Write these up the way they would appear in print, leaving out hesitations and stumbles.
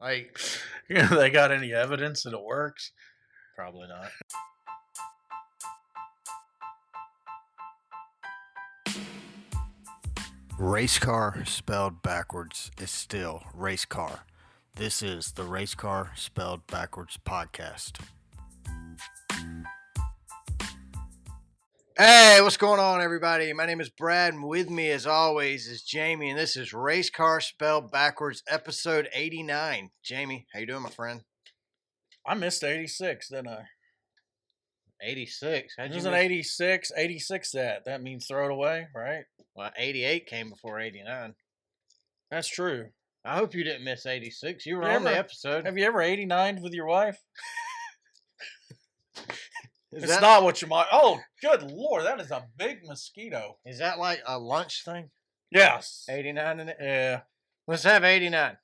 Like, they got any evidence that it works? probably not. Race car spelled backwards is still race car. This is the Race Car Spelled Backwards podcast. Hey, what's going on, everybody? My name is Brad, and with me, as always, is Jamie, and this is Race Car Spelled Backwards, episode 89. Jamie, how you doing, my friend? I missed 86, didn't I? 86? It was an 86. 86 that means throw it away, right? Well, 88 came before 89. That's true. I hope you didn't miss 86. You were on the episode. Have you ever 89'd with your wife? It's not what you might. Oh, good Lord, that is a big mosquito. Is that like a lunch thing? Yes. 89 in it? Yeah. Let's have 89.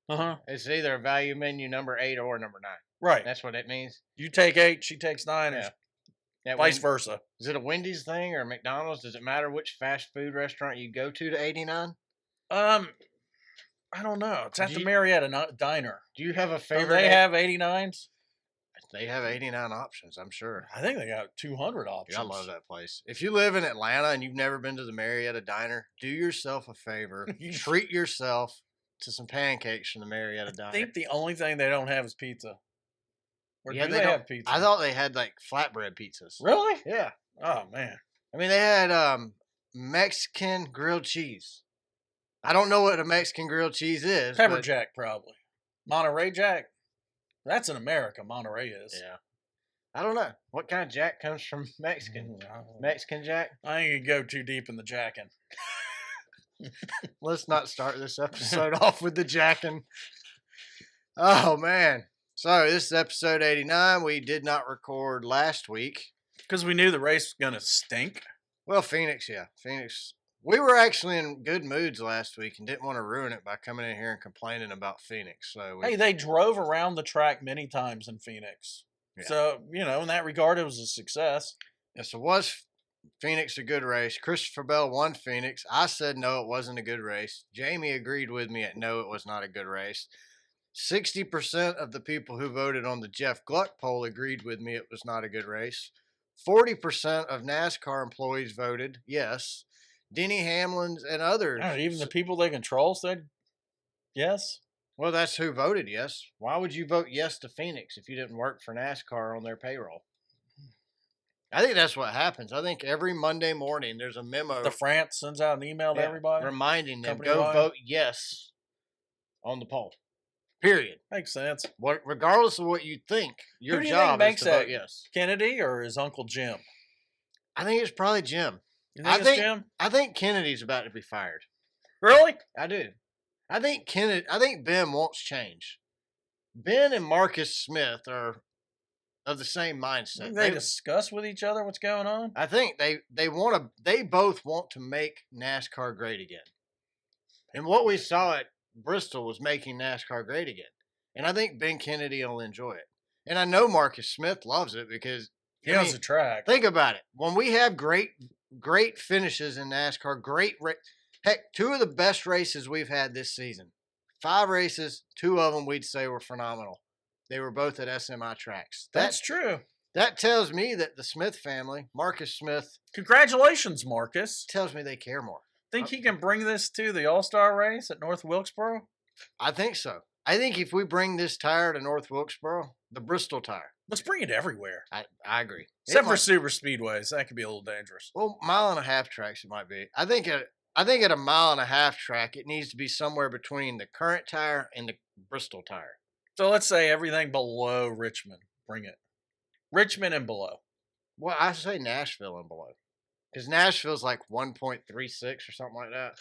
Uh-huh. It's either a value menu number 8 or number 9. Right. That's what it means. You take 8, she takes 9, Yeah. and vice versa. Is it a Wendy's thing or a McDonald's? Does it matter which fast food restaurant you go to 89? I don't know. It's at the Marietta Diner. Do you have a favorite? Do they have 89s? They have 89 options, I'm sure. I think they got 200 options. Yeah, I love that place. If you live in Atlanta and you've never been to the Marietta Diner, do yourself a favor. Treat yourself to some pancakes from the Marietta Diner. I think the only thing they don't have is pizza. Or yeah, do they have pizza? I thought they had like flatbread pizzas. Really? Yeah. Oh, man. I mean, they had Mexican grilled cheese. I don't know what a Mexican grilled cheese is. Pepper Jack, probably. Monterey Jack? That's in America, Monterey is. Yeah. I don't know. What kind of jack comes from Mexican? Mexican jack? I ain't gonna go too deep in the jacking. Let's not start this episode off with the jacking. Oh, man. So, this is episode 89. We did not record last week. Because we knew the race was going to stink. Well, Phoenix, yeah. Phoenix. We were actually in good moods last week and didn't want to ruin it by coming in here and complaining about Phoenix. So hey, they drove around the track many times in Phoenix. Yeah. So, in that regard, it was a success. Yes, it was Phoenix a good race. Christopher Bell won Phoenix. I said no, it wasn't a good race. Jamie agreed with me at no, it was not a good race. 60% of the people who voted on the Jeff Gluck poll agreed with me it was not a good race. 40% of NASCAR employees voted yes. Denny Hamlin's and others. Even the people they control said yes. Well, that's who voted yes. Why would you vote yes to Phoenix if you didn't work for NASCAR on their payroll? I think that's what happens. I think every Monday morning there's a memo. The France sends out an email to everybody reminding them, go vote yes on the poll. Period. Makes sense. Regardless of what you think, your job is to vote yes. Kennedy or his Uncle Jim? I think it's probably Jim. You think it's Jim? I think Kennedy's about to be fired. Really? I do. I think Ben wants change. Ben and Marcus Smith are of the same mindset. They discuss with each other what's going on? I think they both want to make NASCAR great again. And what we saw at Bristol was making NASCAR great again. And I think Ben Kennedy will enjoy it. And I know Marcus Smith loves it because he owns the track. Think about it. When we have great finishes in NASCAR, heck, 2 of the best races we've had this season. 5 races, 2 of them we'd say were phenomenal. They were both at SMI tracks. That's true. That tells me that the Smith family, Marcus Smith. Congratulations, Marcus. Tells me they care more. Think he can bring this to the All-Star race at North Wilkesboro? I think so. I think if we bring this tire to North Wilkesboro, the Bristol tire. Let's bring it everywhere. I agree. Except for super speedways. That could be a little dangerous. Well, 1.5 mile tracks it might be. I think at a 1.5 mile track, it needs to be somewhere between the current tire and the Bristol tire. So let's say everything below Richmond. Bring it. Richmond and below. Well, I say Nashville and below. Because Nashville's like 1.36 or something like that.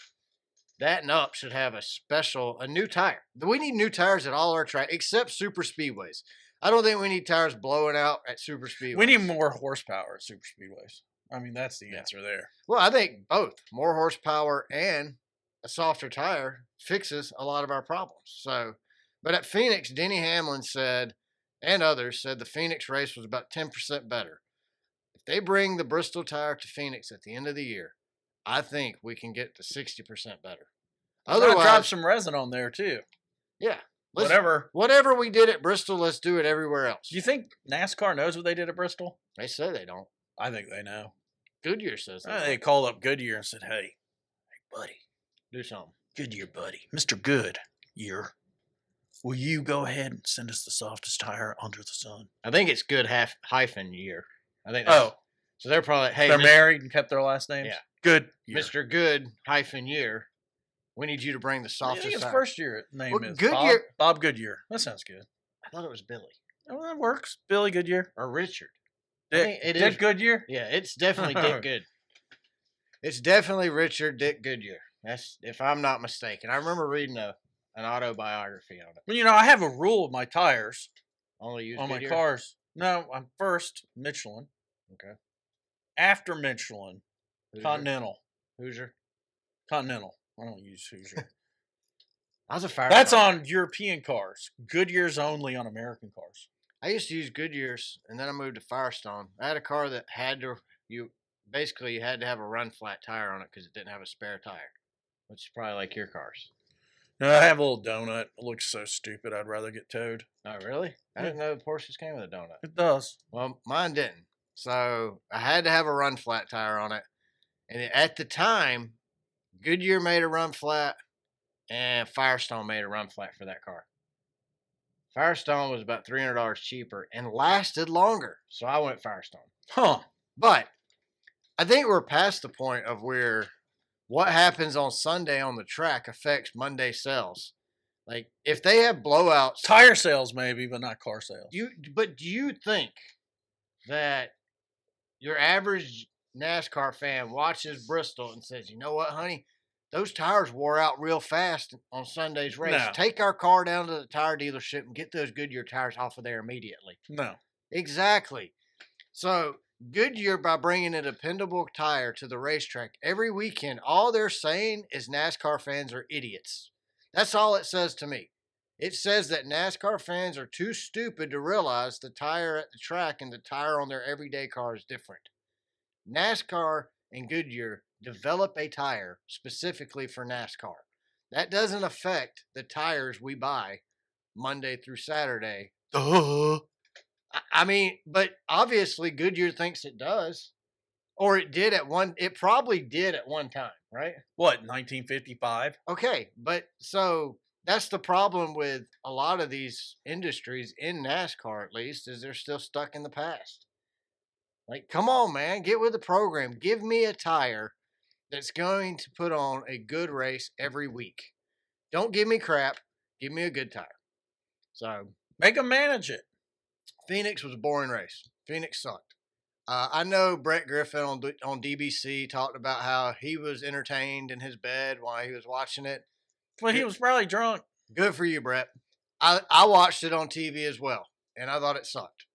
That and up should have a new tire. We need new tires at all our tracks, except super speedways. I don't think we need tires blowing out at super speedways. We need more horsepower at super speedways. I mean, that's the answer there. Well, I think both. More horsepower and a softer tire fixes a lot of our problems. But at Phoenix, Denny Hamlin said, and others said the Phoenix race was about 10% better. If they bring the Bristol tire to Phoenix at the end of the year, I think we can get to 60% better. Otherwise, drop some resin on there too. Yeah. Whatever we did at Bristol, let's do it everywhere else. Do you think NASCAR knows what they did at Bristol? They say they don't. I think they know. Goodyear says They called up Goodyear and said, hey, buddy. Do something. Goodyear, buddy. Mr. Goodyear, will you go ahead and send us the softest tire under the sun? I think it's good hyphen year. I think that's, so they're probably, hey. They're married and kept their last names? Yeah. Good. Mr. Good hyphen year. We need you to bring the softest. I think his tire. first year name is Goodyear. Bob Goodyear. That sounds good. I thought it was Billy. Oh, that works. Billy Goodyear. Or Richard. Dick Goodyear? Yeah, it's definitely Dick Good. It's definitely Richard Dick Goodyear. That's if I'm not mistaken. I remember reading an autobiography on it. Well, I have a rule with my tires. Only use on Goodyear? My cars. No, I'm first Michelin. Okay. After Michelin, Hoosier? Continental. Hoosier? Continental. I don't use Hoosier. I was a fire. That's on European cars. Goodyear's only on American cars. I used to use Goodyear's, and then I moved to Firestone. I had a car that had to you had to have a run flat tire on it because it didn't have a spare tire, which is probably like your cars. No, I have a little donut. It looks so stupid. I'd rather get towed. Oh, really? I didn't know the Porsches came with a donut. It does. Well, mine didn't. So I had to have a run flat tire on it. And at the time, Goodyear made a run flat and Firestone made a run flat for that car. Firestone was about $300 cheaper and lasted longer. So I went Firestone. Huh. But I think we're past the point of where what happens on Sunday on the track affects Monday sales. Like, if they have blowouts. Tire sales, maybe, but not car sales. But do you think that your average NASCAR fan watches Bristol and says, you know what, honey? Those tires wore out real fast on Sunday's race. No. Take our car down to the tire dealership and get those Goodyear tires off of there immediately. No. Exactly. So Goodyear, by bringing a dependable tire to the racetrack every weekend, all they're saying is NASCAR fans are idiots. That's all it says to me. It says that NASCAR fans are too stupid to realize the tire at the track and the tire on their everyday car is different. NASCAR and Goodyear develop a tire specifically for NASCAR. That doesn't affect the tires we buy Monday through Saturday. I mean, but obviously Goodyear thinks it does. Or it probably did at one time, right? What, 1955? Okay, but so that's the problem with a lot of these industries, in NASCAR at least, is they're still stuck in the past. Like, come on, man, get with the program. Give me a tire that's going to put on a good race every week. Don't give me crap. Give me a good tire. So make them manage it. Phoenix was a boring race. Phoenix sucked. I know Brett Griffin on DBC talked about how he was entertained in his bed while he was watching it. Well, he was probably drunk. Good for you, Brett. I watched it on TV as well, and I thought it sucked.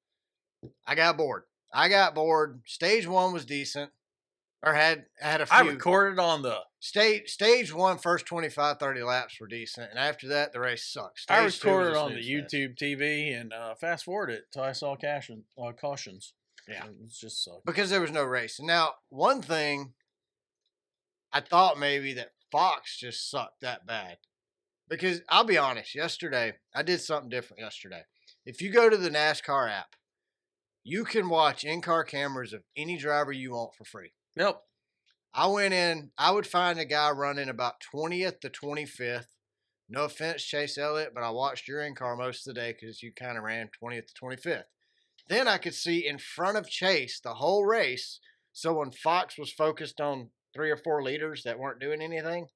I got bored. Stage one was decent, or had a few. I recorded on the stage one, first 25, 30 laps were decent, and after that, the race sucked. I recorded on the YouTube TV and fast forwarded it until I saw cautions. Yeah. It's just sucked. Because there was no race. Now, one thing, I thought maybe that Fox just sucked that bad. Because I'll be honest, yesterday, I did something different yesterday. If you go to the NASCAR app, you can watch in-car cameras of any driver you want for free. Yep. I went in, I would find a guy running about 20th to 25th. No offense, Chase Elliott, but I watched your in-car most of the day because you kind of ran 20th to 25th. Then I could see in front of Chase the whole race. So when Fox was focused on 3 or 4 leaders that weren't doing anything,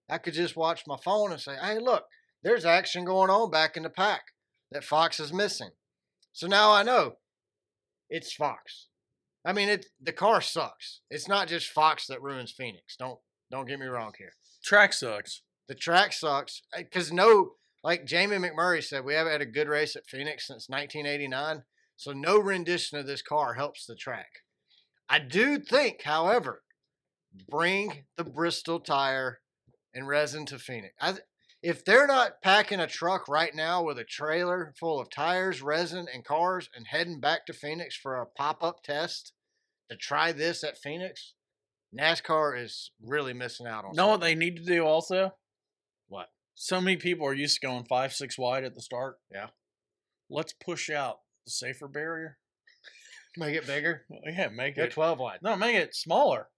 I could just watch my phone and say, hey, look, there's action going on back in the pack that Fox is missing. So now I know it's Fox. I mean, the car sucks. It's not just Fox that ruins Phoenix. Don't get me wrong here. Track sucks. The track sucks because like Jamie McMurray said, we haven't had a good race at Phoenix since 1989. So no rendition of this car helps the track. I do think, however, bring the Bristol tire and resin to Phoenix. If they're not packing a truck right now with a trailer full of tires, resin, and cars and heading back to Phoenix for a pop-up test to try this at Phoenix, NASCAR is really missing out on Know what they need to do also? What? So many people are used to going 5, 6 wide at the start. Yeah. Let's push out the safer barrier. Make it bigger. Yeah, make Go it 12 wide. No, make it smaller.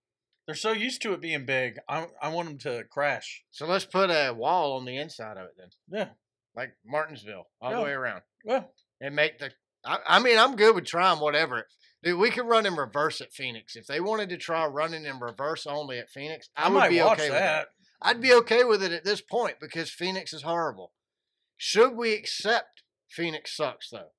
They're so used to it being big. I want them to crash. So let's put a wall on the inside of it then, Yeah. like Martinsville, all the Yeah. way around, Well, and make the. I mean, I'm good with trying whatever. Dude, we could run in reverse at Phoenix if they wanted to try running in reverse only at Phoenix. I would might be watch okay with that. I'd be okay with it at this point because Phoenix is horrible. Should we accept Phoenix sucks though?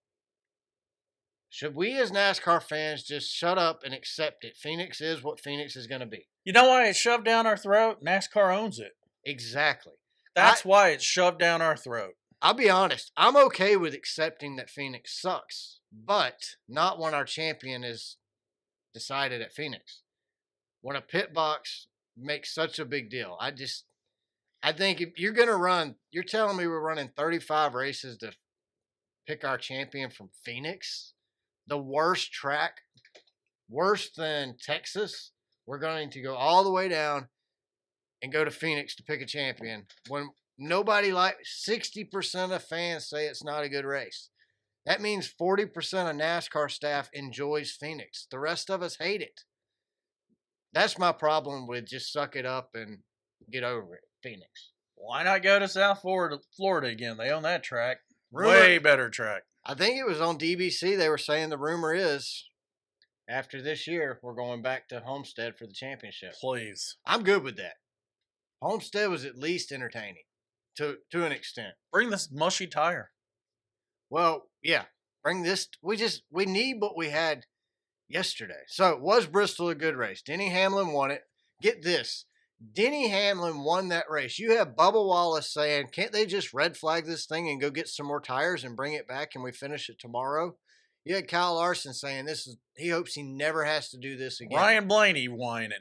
Should we as NASCAR fans just shut up and accept it? Phoenix is what Phoenix is going to be. You know why it's shoved down our throat? NASCAR owns it. Exactly. That's why it's shoved down our throat. I'll be honest. I'm okay with accepting that Phoenix sucks, but not when our champion is decided at Phoenix. When a pit box makes such a big deal, I think if you're going to run, you're telling me we're running 35 races to pick our champion from Phoenix, the worst track, worse than Texas. We're going to go all the way down and go to Phoenix to pick a champion when nobody 60% of fans say it's not a good race. That means 40% of NASCAR staff enjoys Phoenix. The rest of us hate it. That's my problem with just suck it up and get over it, Phoenix. Why not go to South Florida again? They own that track. Way better track. I think it was on DBC. They were saying the rumor is after this year, we're going back to Homestead for the championship. Please. I'm good with that. Homestead was at least entertaining to an extent. Bring this mushy tire. Well, yeah. Bring this. We need what we had yesterday. So, was Bristol a good race? Denny Hamlin won it. Get this. Denny Hamlin won that race. You have Bubba Wallace saying, can't they just red flag this thing and go get some more tires and bring it back and we finish it tomorrow? You had Kyle Larson saying he hopes he never has to do this again. Ryan Blaney whining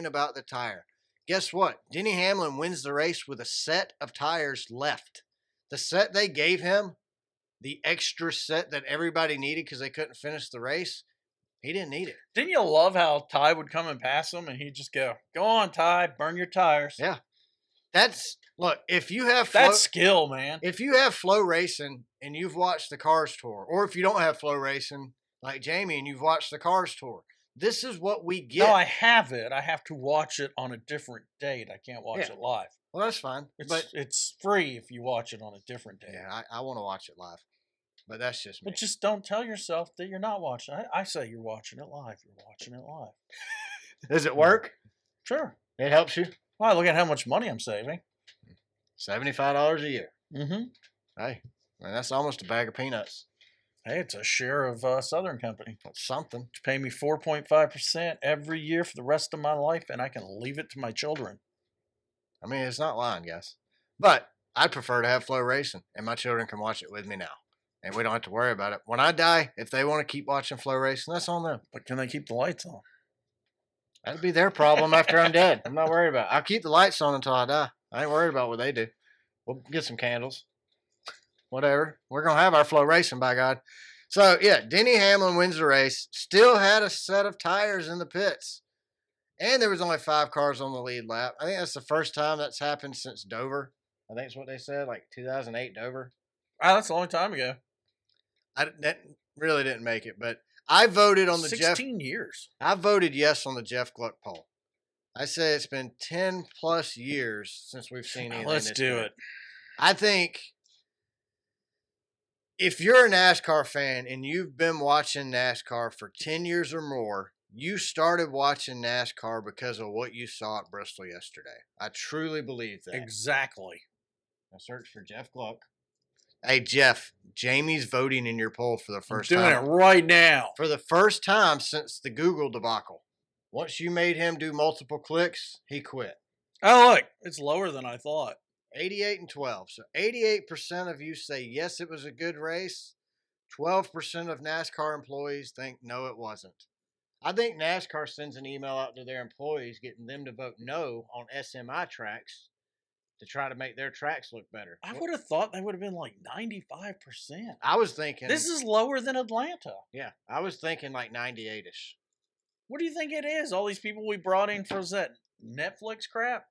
about the tire. Guess what? Denny Hamlin wins the race with a set of tires left. The set they gave him, the extra set that everybody needed because they couldn't finish the race, he didn't need it. Didn't you love how Ty would come and pass him and he'd just go on, Ty, burn your tires. Yeah. Look, if you have that's skill, man. If you have flow racing and you've watched the Cars Tour, or if you don't have flow racing like Jamie and you've watched the Cars Tour, this is what we get. No, I have it. I have to watch it on a different date. I can't watch it live. Well, that's fine. But it's free if you watch it on a different day. Yeah, I want to watch it live. But that's just me. But just don't tell yourself that you're not watching. I say you're watching it live. You're watching it live. Does it work? Sure. It helps you? Well, look at how much money I'm saving. $75 a year. Mm-hmm. Hey, man, that's almost a bag of peanuts. Hey, it's a share of Southern Company. That's something. You pay me 4.5% every year for the rest of my life, and I can leave it to my children. I mean, it's not lying, guys. But I'd prefer to have flow racing, and my children can watch it with me now. And we don't have to worry about it. When I die, if they want to keep watching flow racing, that's on them. But can they keep the lights on? That'd be their problem after I'm dead. I'm not worried about it. I'll keep the lights on until I die. I ain't worried about what they do. We'll get some candles. Whatever. We're going to have our flow racing, by God. So, yeah, Denny Hamlin wins the race. Still had a set of tires in the pits. And there was only 5 cars on the lead lap. I think that's the first time that's happened since Dover. I think that's what they said, like 2008 Dover. Wow, that's a long time ago. That really didn't make it, but I voted on the 16 years. I voted yes on the Jeff Gluck poll. I say it's been 10 plus years since we've seen anything. Let's do it. I think if you're a NASCAR fan and you've been watching NASCAR for 10 years or more, you started watching NASCAR because of what you saw at Bristol yesterday. I truly believe that. Exactly. I searched for Jeff Gluck. Hey, Jeff, Jamie's voting in your poll for the first time. I'm doing it right now. For the first time since the Google debacle. Once you made him do multiple clicks, he quit. Oh, look, it's lower than I thought. 88 and 12. So 88% of you say yes, it was a good race. 12% of NASCAR employees think no, it wasn't. I think NASCAR sends an email out to their employees getting them to vote no on SMI tracks to try to make their tracks look better. I would have thought they would have been like 95%. I was thinking... This is lower than Atlanta. Yeah, I was thinking like 98-ish. What do you think it is? All these people we brought in for that Netflix crap?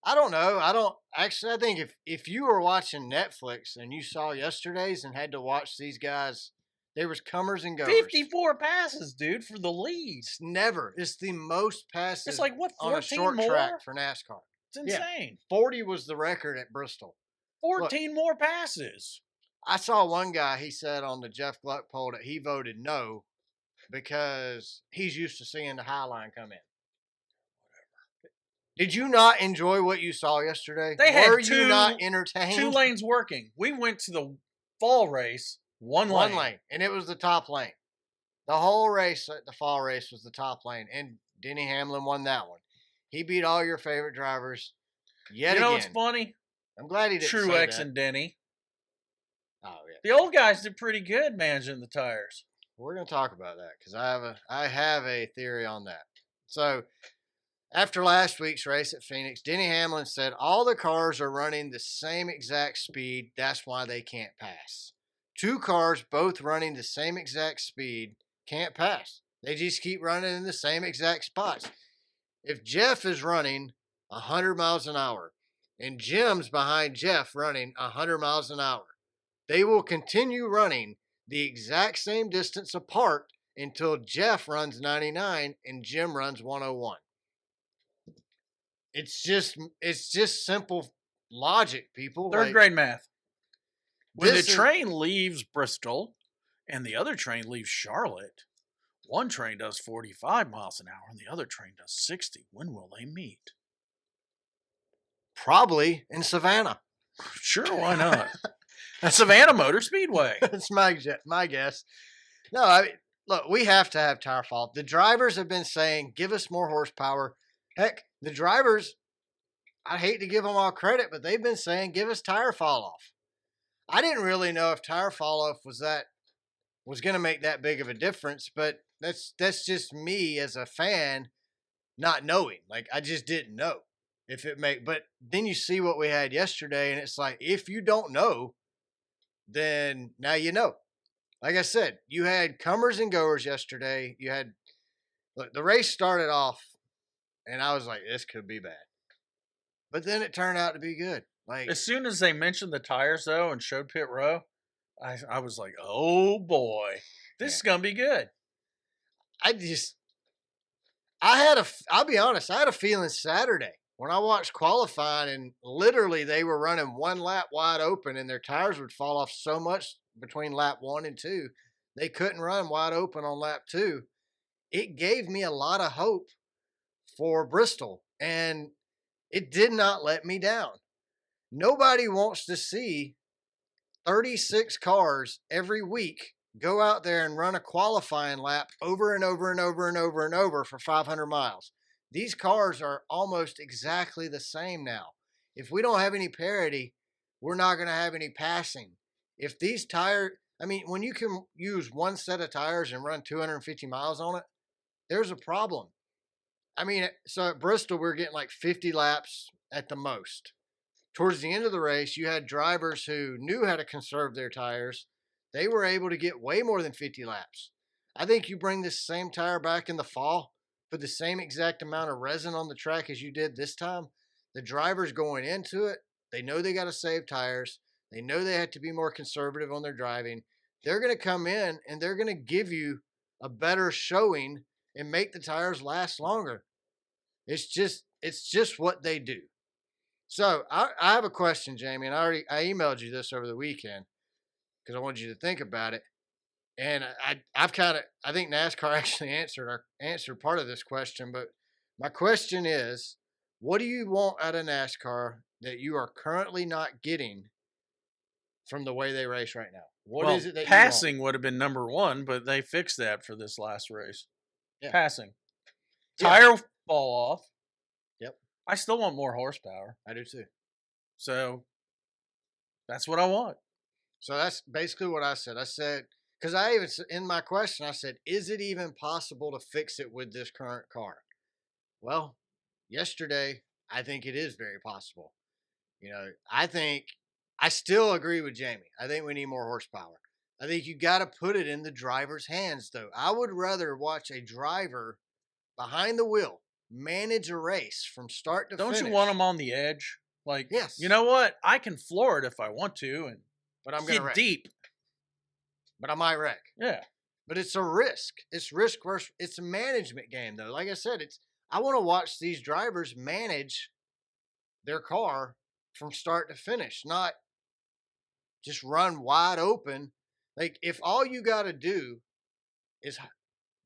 I don't know. I think if you were watching Netflix and you saw yesterday's and had to watch these guys, there was comers and goers. 54 passes, dude, for the lead. It's the most passes. It's like, what, on a 14 short more? track for NASCAR. It's insane. 40 was the record at Bristol. 14 more passes. I saw one guy, he said on the Jeff Gluck poll that he voted no because he's used to seeing the high line come in. Did you not enjoy what you saw yesterday? Were you not entertained? 2 lanes working. We went to the fall race, one lane. And it was the top lane. The whole race, the fall race, was the top lane, and Denny Hamlin won that one. He beat all your favorite drivers yet again. You know what's funny? I'm glad he didn't say Truex that. and Denny. Oh, yeah. The old guys did pretty good managing the tires. We're going to talk about that because I have a theory on that. So, after last week's race at Phoenix, Denny Hamlin said all the cars are running the same exact speed. That's why they can't pass. 2 cars both running the same exact speed can't pass. They just keep running in the same exact spots. If Jeff is running 100 miles an hour and Jim's behind Jeff running 100 miles an hour, they will continue running the exact same distance apart until Jeff runs 99 and Jim runs 101. It's just simple logic, people. Third grade math. When the This is- train leaves Bristol and the other train leaves Charlotte, one train does 45 miles an hour and the other train does 60. When will they meet? Probably in Savannah. Sure, why not? Savannah Motor Speedway. That's my guess. No, I mean, look, we have to have tire fall. The drivers have been saying, give us more horsepower. Heck, the drivers, I hate to give them all credit, but they've been saying, give us tire fall off. I didn't really know if tire fall off was going to make that big of a difference, but that's just me as a fan not knowing. Like, I just didn't know if it but then you see what we had yesterday, and it's like, if you don't know, then now you know. Like I said, you had comers and goers yesterday. Look, the race started off, and I was like, this could be bad. But then it turned out to be good. Like, As soon as they mentioned the tires, though, and showed pit row, I was like, oh, boy. This is going to be good. I'll be honest, I had a feeling Saturday when I watched qualifying, and literally they were running one lap wide open, and their tires would fall off so much between lap 1 and 2, they couldn't run wide open on lap 2. It gave me a lot of hope for Bristol, and it did not let me down. Nobody wants to see 36 cars every week go out there and run a qualifying lap over and over and over and over and over for 500 miles. These cars are almost exactly the same now. If we don't have any parity, we're not going to have any passing. If these tires, when you can use one set of tires and run 250 miles on it, there's a problem. So at Bristol, we're getting like 50 laps at the most. Towards the end of the race, you had drivers who knew how to conserve their tires. They were able to get way more than 50 laps. I think you bring this same tire back in the fall, put the same exact amount of resin on the track as you did this time. The drivers going into it, they know they got to save tires. They know they have to be more conservative on their driving. They're going to come in and they're going to give you a better showing and make the tires last longer. It's just what they do. So I have a question, Jamie, and I emailed you this over the weekend because I wanted you to think about it. And I think NASCAR actually answered part of this question, but my question is, what do you want out of NASCAR that you are currently not getting from the way they race right now? What is it that passing you want? would have been number 1, but they fixed that for this last race. Yeah. Passing. Yeah. Tire fall off. Yep. I still want more horsepower. I do too. So that's what I want. So that's basically what I said. I said, because in my question, I said, is it even possible to fix it with this current car? Well, yesterday, I think it is very possible. I still agree with Jamie. I think we need more horsepower. I think you got to put it in the driver's hands, though. I would rather watch a driver behind the wheel manage a race from start to Don't finish. you want them on the edge? Like, Yes. you know what? I can floor it if I want to and But I'm going to get wreck. deep. But I might wreck. Yeah. But it's a risk. It's risk versus. It's a management game, though. Like I said, I want to watch these drivers manage their car from start to finish, not just run wide open. Like if all you got to do is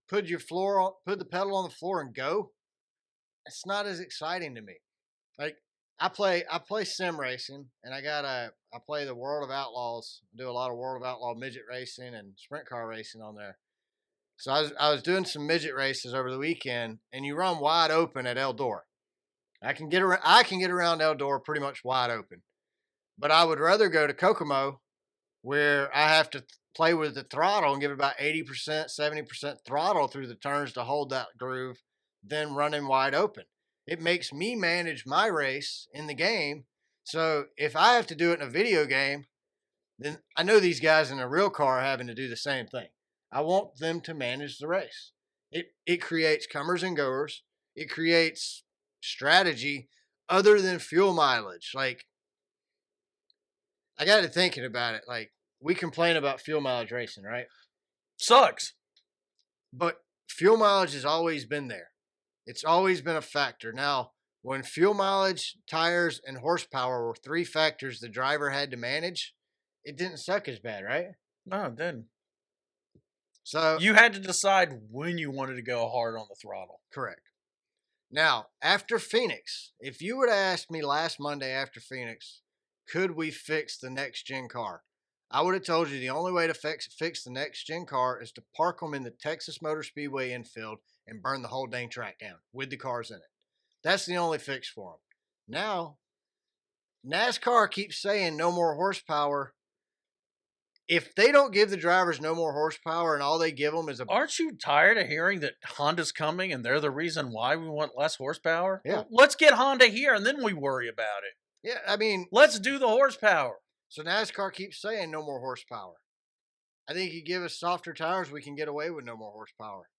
put the pedal on the floor and go, it's not as exciting to me. Like I play sim racing, and I play the World of Outlaws. I do a lot of World of Outlaw midget racing and sprint car racing on there. So I was doing some midget races over the weekend, and you run wide open at Eldora. I can get around Eldora pretty much wide open, but I would rather go to Kokomo, where I have to play with the throttle and give it about 80%, 70% throttle through the turns to hold that groove, than running wide open. It makes me manage my race in the game. So if I have to do it in a video game, then I know these guys in a real car are having to do the same thing. I want them to manage the race. It creates comers and goers. It creates strategy other than fuel mileage. Like, I got to thinking about it. Like, we complain about fuel mileage racing, right? Sucks. But fuel mileage has always been there. It's always been a factor. Now, when fuel mileage, tires, and horsepower were three factors the driver had to manage, it didn't suck as bad, right? No, it didn't. So You had to decide when you wanted to go hard on the throttle. correct. Now, after Phoenix, if you would have asked me last Monday after Phoenix, could we fix the next gen car? I would have told you the only way to fix the next gen car is to park them in the Texas Motor Speedway infield and burn the whole dang track down with the cars in it. That's the only fix for them. Now, NASCAR keeps saying no more horsepower. If they don't give the drivers no more horsepower and all they give them is a... Aren't you tired of hearing that Honda's coming and they're the reason why we want less horsepower? Yeah. Well, let's get Honda here and then we worry about it. Yeah, I mean... Let's do the horsepower. So NASCAR keeps saying no more horsepower. I think you give us softer tires, we can get away with no more horsepower.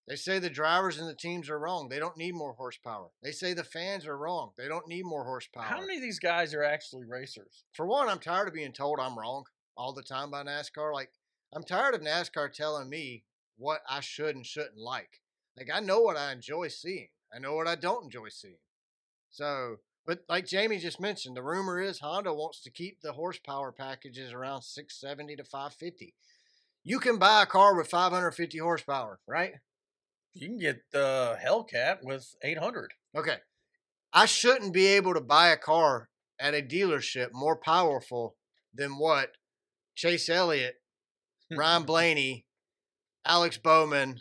They say the drivers and the teams are wrong. They don't need more horsepower. They say the fans are wrong. They don't need more horsepower. How many of these guys are actually racers? For one, I'm tired of being told I'm wrong all the time by NASCAR. Like, I'm tired of NASCAR telling me what I should and shouldn't like. Like, I know what I enjoy seeing. I know what I don't enjoy seeing. So, but like Jamie just mentioned, the rumor is Honda wants to keep the horsepower packages around 670 to 550. You can buy a car with 550 horsepower, right? You can get the Hellcat with 800. Okay. I shouldn't be able to buy a car at a dealership more powerful than what Chase Elliott, Ryan Blaney, Alex Bowman,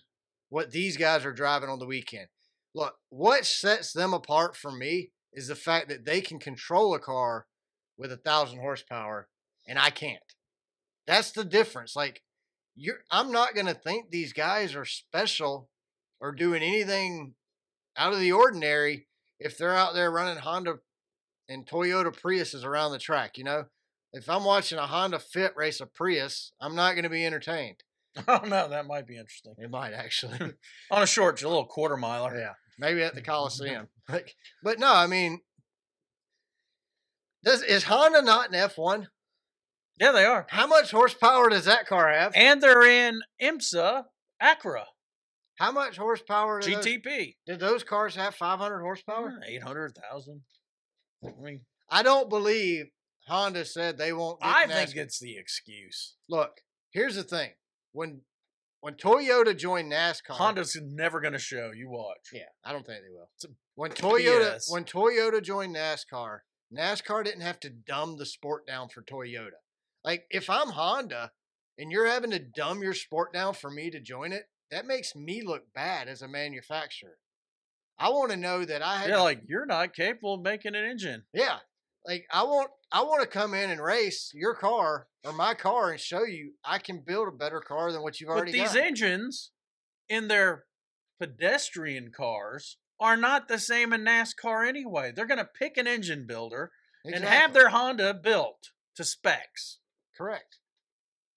what these guys are driving on the weekend. Look, what sets them apart from me is the fact that they can control a car with 1,000 horsepower and I can't. That's the difference. Like, I'm not going to think these guys are special or doing anything out of the ordinary if they're out there running Honda and Toyota Priuses around the track, you know? If I'm watching a Honda Fit race a Prius, I'm not going to be entertained. Oh, no, that might be interesting. It might actually. On a little quarter miler. Yeah, maybe at the Coliseum. But no, I mean, is Honda not an F1? Yeah, they are. How much horsepower does that car have? And they're in IMSA Acura. How much horsepower GTP. Did those cars have 500 horsepower? 800,000. I mean, I don't believe Honda said they won't get I NASCAR. think it's the excuse. Look, here's the thing. When Toyota joined NASCAR, Honda's never going to show. You watch. Yeah, I don't think they will. It's a When BS. Toyota joined NASCAR, NASCAR didn't have to dumb the sport down for Toyota. Like, if I'm Honda and you're having to dumb your sport down for me to join it, that makes me look bad as a manufacturer. I want to know that I had like you're not capable of making an engine. Yeah. Like, I want to come in and race your car or my car and show you I can build a better car than what you've already But these got. engines in their pedestrian cars are not the same in NASCAR anyway. They're going to pick an engine builder and have their Honda built to specs. Correct.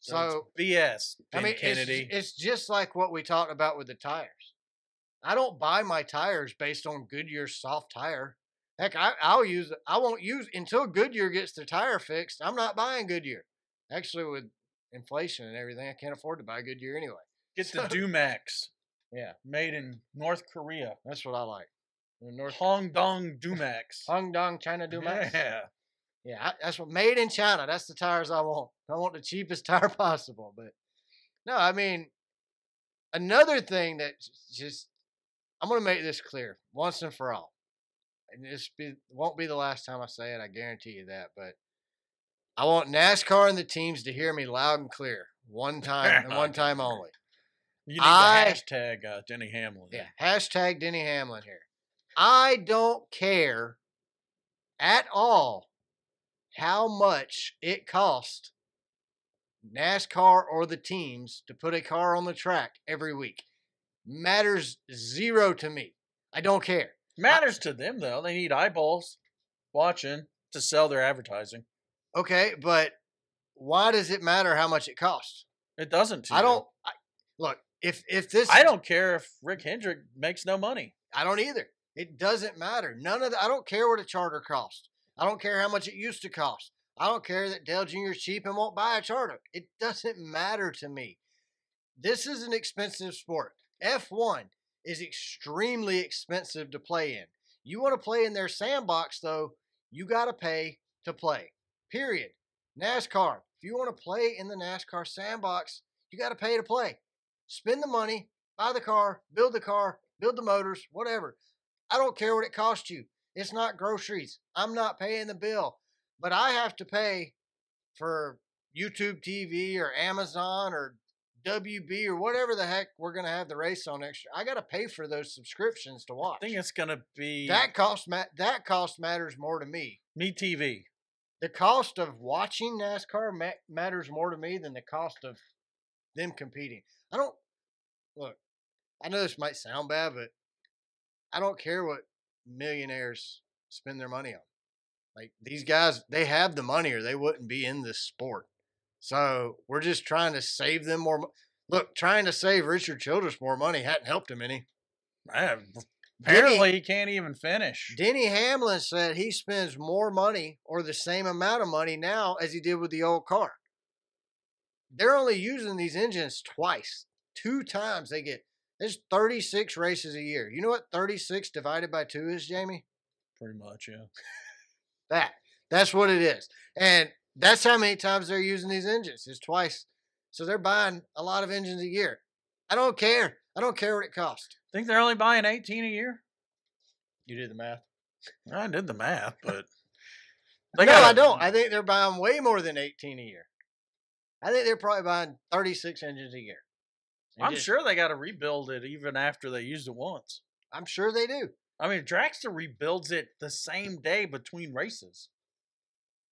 So it's BS, Ben Kennedy. It's just like what we talked about with the tires. I don't buy my tires based on Goodyear's soft tire. Heck, I won't use until Goodyear gets their tire fixed. I'm not buying Goodyear. Actually, with inflation and everything, I can't afford to buy Goodyear anyway. Get the Dumax. Yeah, made in North Korea. That's what I like. Hongdong Dumax. Hongdong China Dumax. Yeah, that's what made in China. That's the tires I want. I want the cheapest tire possible. But no, I mean, another thing that just I'm going to make this clear once and for all. And won't be the last time I say it. I guarantee you that. But I want NASCAR and the teams to hear me loud and clear one time and one time only. You need the hashtag Denny Hamlin. Yeah, hashtag Denny Hamlin here. I don't care at all how much it costs NASCAR or the teams to put a car on the track every week. Matters zero to me. I don't care. Matters to them, though. They need eyeballs watching to sell their advertising. Okay, but why does it matter how much it costs? It doesn't to I you. don't. Look, if this... I don't care if Rick Hendrick makes no money. I don't either. It doesn't matter. I don't care what a charter costs. I don't care how much it used to cost. I don't care that Dale Jr. is cheap and won't buy a charter. It doesn't matter to me. This is an expensive sport. F1 is extremely expensive to play in. You want to play in their sandbox, though, you got to pay to play. Period. NASCAR, if you want to play in the NASCAR sandbox, you got to pay to play. Spend the money, buy the car, build the motors, whatever. I don't care what it costs you. It's not groceries. I'm not paying the bill. But I have to pay for YouTube TV or Amazon or WB or whatever the heck we're going to have the race on next year. I got to pay for those subscriptions to watch. I think it's going to be... That cost matters more to me. Me TV. The cost of watching NASCAR matters more to me than the cost of them competing. Look, I know this might sound bad, but I don't care what millionaires spend their money on. Like, these guys, they have the money or they wouldn't be in this sport. So we're just trying to save them more. Look, trying to save Richard Childress more money hadn't helped him any. Apparently, he can't even finish. Denny Hamlin said he spends more money or the same amount of money now as he did with the old car. They're only using these engines twice. 2 times they get. There's 36 races a year. You know what 36 divided by 2 is, Jamie? Pretty much, yeah. That's what it is. And that's how many times they're using these engines. It's twice. So they're buying a lot of engines a year. I don't care. I don't care what it costs. Think they're only buying 18 a year? You did the math. I did the math, but... I don't. I think they're buying way more than 18 a year. I think they're probably buying 36 engines a year. I'm sure they got to rebuild it even after they used it once. I'm sure they do. I mean, Dragster rebuilds it the same day between races,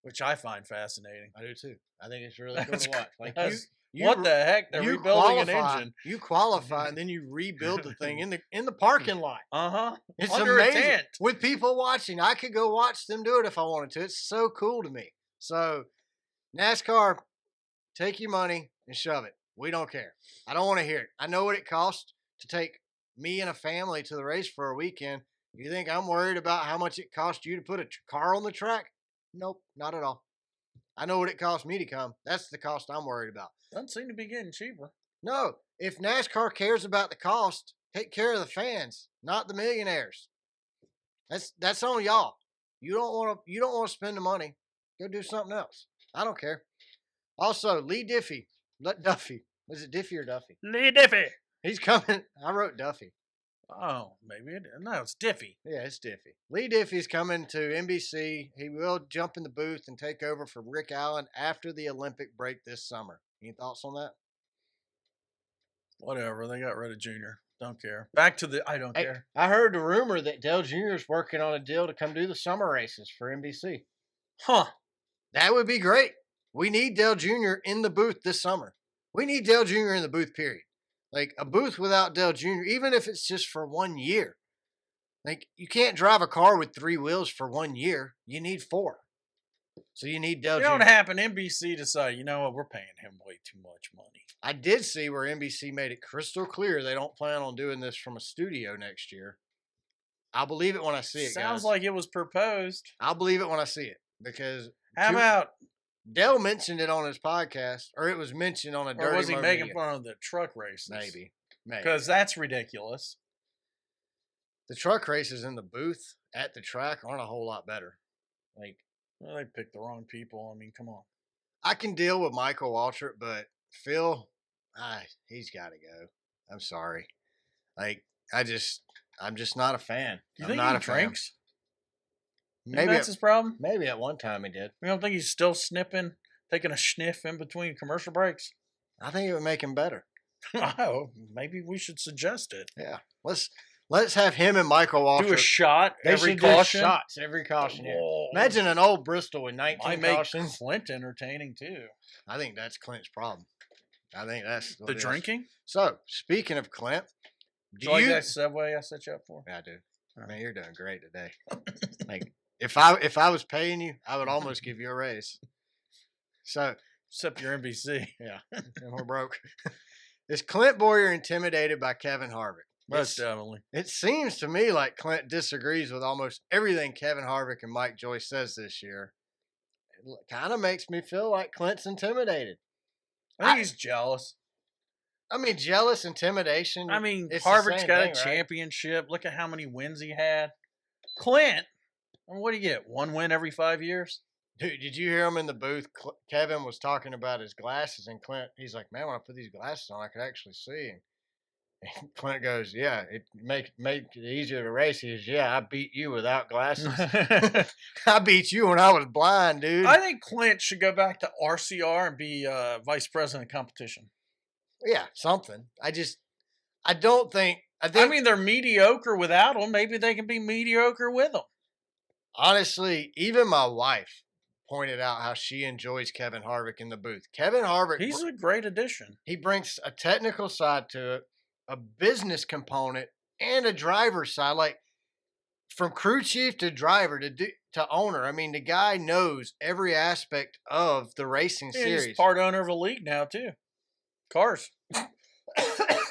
which I find fascinating. I do too. I think it's really cool to watch. Like what the heck? They're rebuilding an engine. You qualify and then you rebuild the thing in the parking lot. It's under amazing. A tent. With people watching. I could go watch them do it if I wanted to. It's so cool to me. So, NASCAR, take your money and shove it. We don't care. I don't want to hear it. I know what it costs to take me and a family to the race for a weekend. You think I'm worried about how much it costs you to put a car on the track? Nope, not at all. I know what it costs me to come. That's the cost I'm worried about. Doesn't seem to be getting cheaper. No, if NASCAR cares about the cost, take care of the fans, not the millionaires. That's on y'all. You don't want to spend the money. Go do something else. I don't care. Also, Duffy. Was it Diffie or Duffy? Lee Diffie. He's coming. I wrote Duffy. Oh, maybe it did. No, it's Diffie. Yeah, it's Diffie. Lee Diffie's coming to NBC. He will jump in the booth and take over for Rick Allen after the Olympic break this summer. Any thoughts on that? Whatever. They got rid of Junior. Don't care. Back to the I don't care. I heard the rumor that Dale Jr. is working on a deal to come do the summer races for NBC. Huh. That would be great. We need Dale Jr. in the booth this summer. We need Dale Jr. in the booth, period. Like, a booth without Dale Jr., even if it's just for 1 year. Like, you can't drive a car with 3 wheels for 1 year. You need 4. So you need Dale You know Jr. what happened? NBC decided, you know what, we're paying him way too much money. I did see where NBC made it crystal clear they don't plan on doing this from a studio next year. I'll believe it when I see it, Sounds guys. like it was proposed. I'll believe it when I see it because How about, Dale mentioned it on his podcast, or it was mentioned on a Dirty or was he Mo making video. fun of the truck races? Maybe. Because that's ridiculous. The truck races in the booth at the track aren't a whole lot better. Like, well, they picked the wrong people. I mean, come on. I can deal with Michael Waltrip, but Phil, he's got to go. I'm sorry. Like, I'm just not a fan. You I'm think not he a fan. drinks? Maybe That's his problem? Maybe at one time he did. You don't think he's still snipping, taking a sniff in between commercial breaks? I think it would make him better. Oh, maybe we should suggest it. Yeah. Let's have him and Michael Waltrip. Do a shot They every should do caution. shots every caution. Yeah. Whoa. Imagine an old Bristol with 19 Might make cautions. Clint entertaining too. I think that's Clint's problem. I think that's what The it is. drinking? So, speaking of Clint, Do you like that Subway I set you up for? Yeah, I do. Man, you're doing great today. Like, if I was paying you, I would almost give you a raise. So, Except your NBC. yeah, and we're broke. Is Clint Boyer intimidated by Kevin Harvick? Most definitely. It seems to me like Clint disagrees with almost everything Kevin Harvick and Mike Joyce says this year. It kind of makes me feel like Clint's intimidated. I think he's jealous. I mean, jealous, intimidation. I mean, it's the Harvick's same got thing, a right? championship. Look at how many wins he had. Clint, what do you get? One win every 5 years? Dude, did you hear him in the booth? Kevin was talking about his glasses, and Clint, he's like, man, when I put these glasses on, I could actually see. And Clint goes, yeah, it make it easier to race. He goes, yeah, I beat you without glasses. I beat you when I was blind, dude. I think Clint should go back to RCR and be vice president of competition. Yeah, something. I don't think. I mean, they're mediocre without him. Maybe they can be mediocre with him. Honestly, even my wife pointed out how she enjoys Kevin Harvick in the booth. Kevin Harvick, He's a great addition. he brings a technical side to it, a business component, and a driver side. Like, from crew chief to driver to owner. I mean, the guy knows every aspect of the racing series. He's part owner of a league now, too. Cars.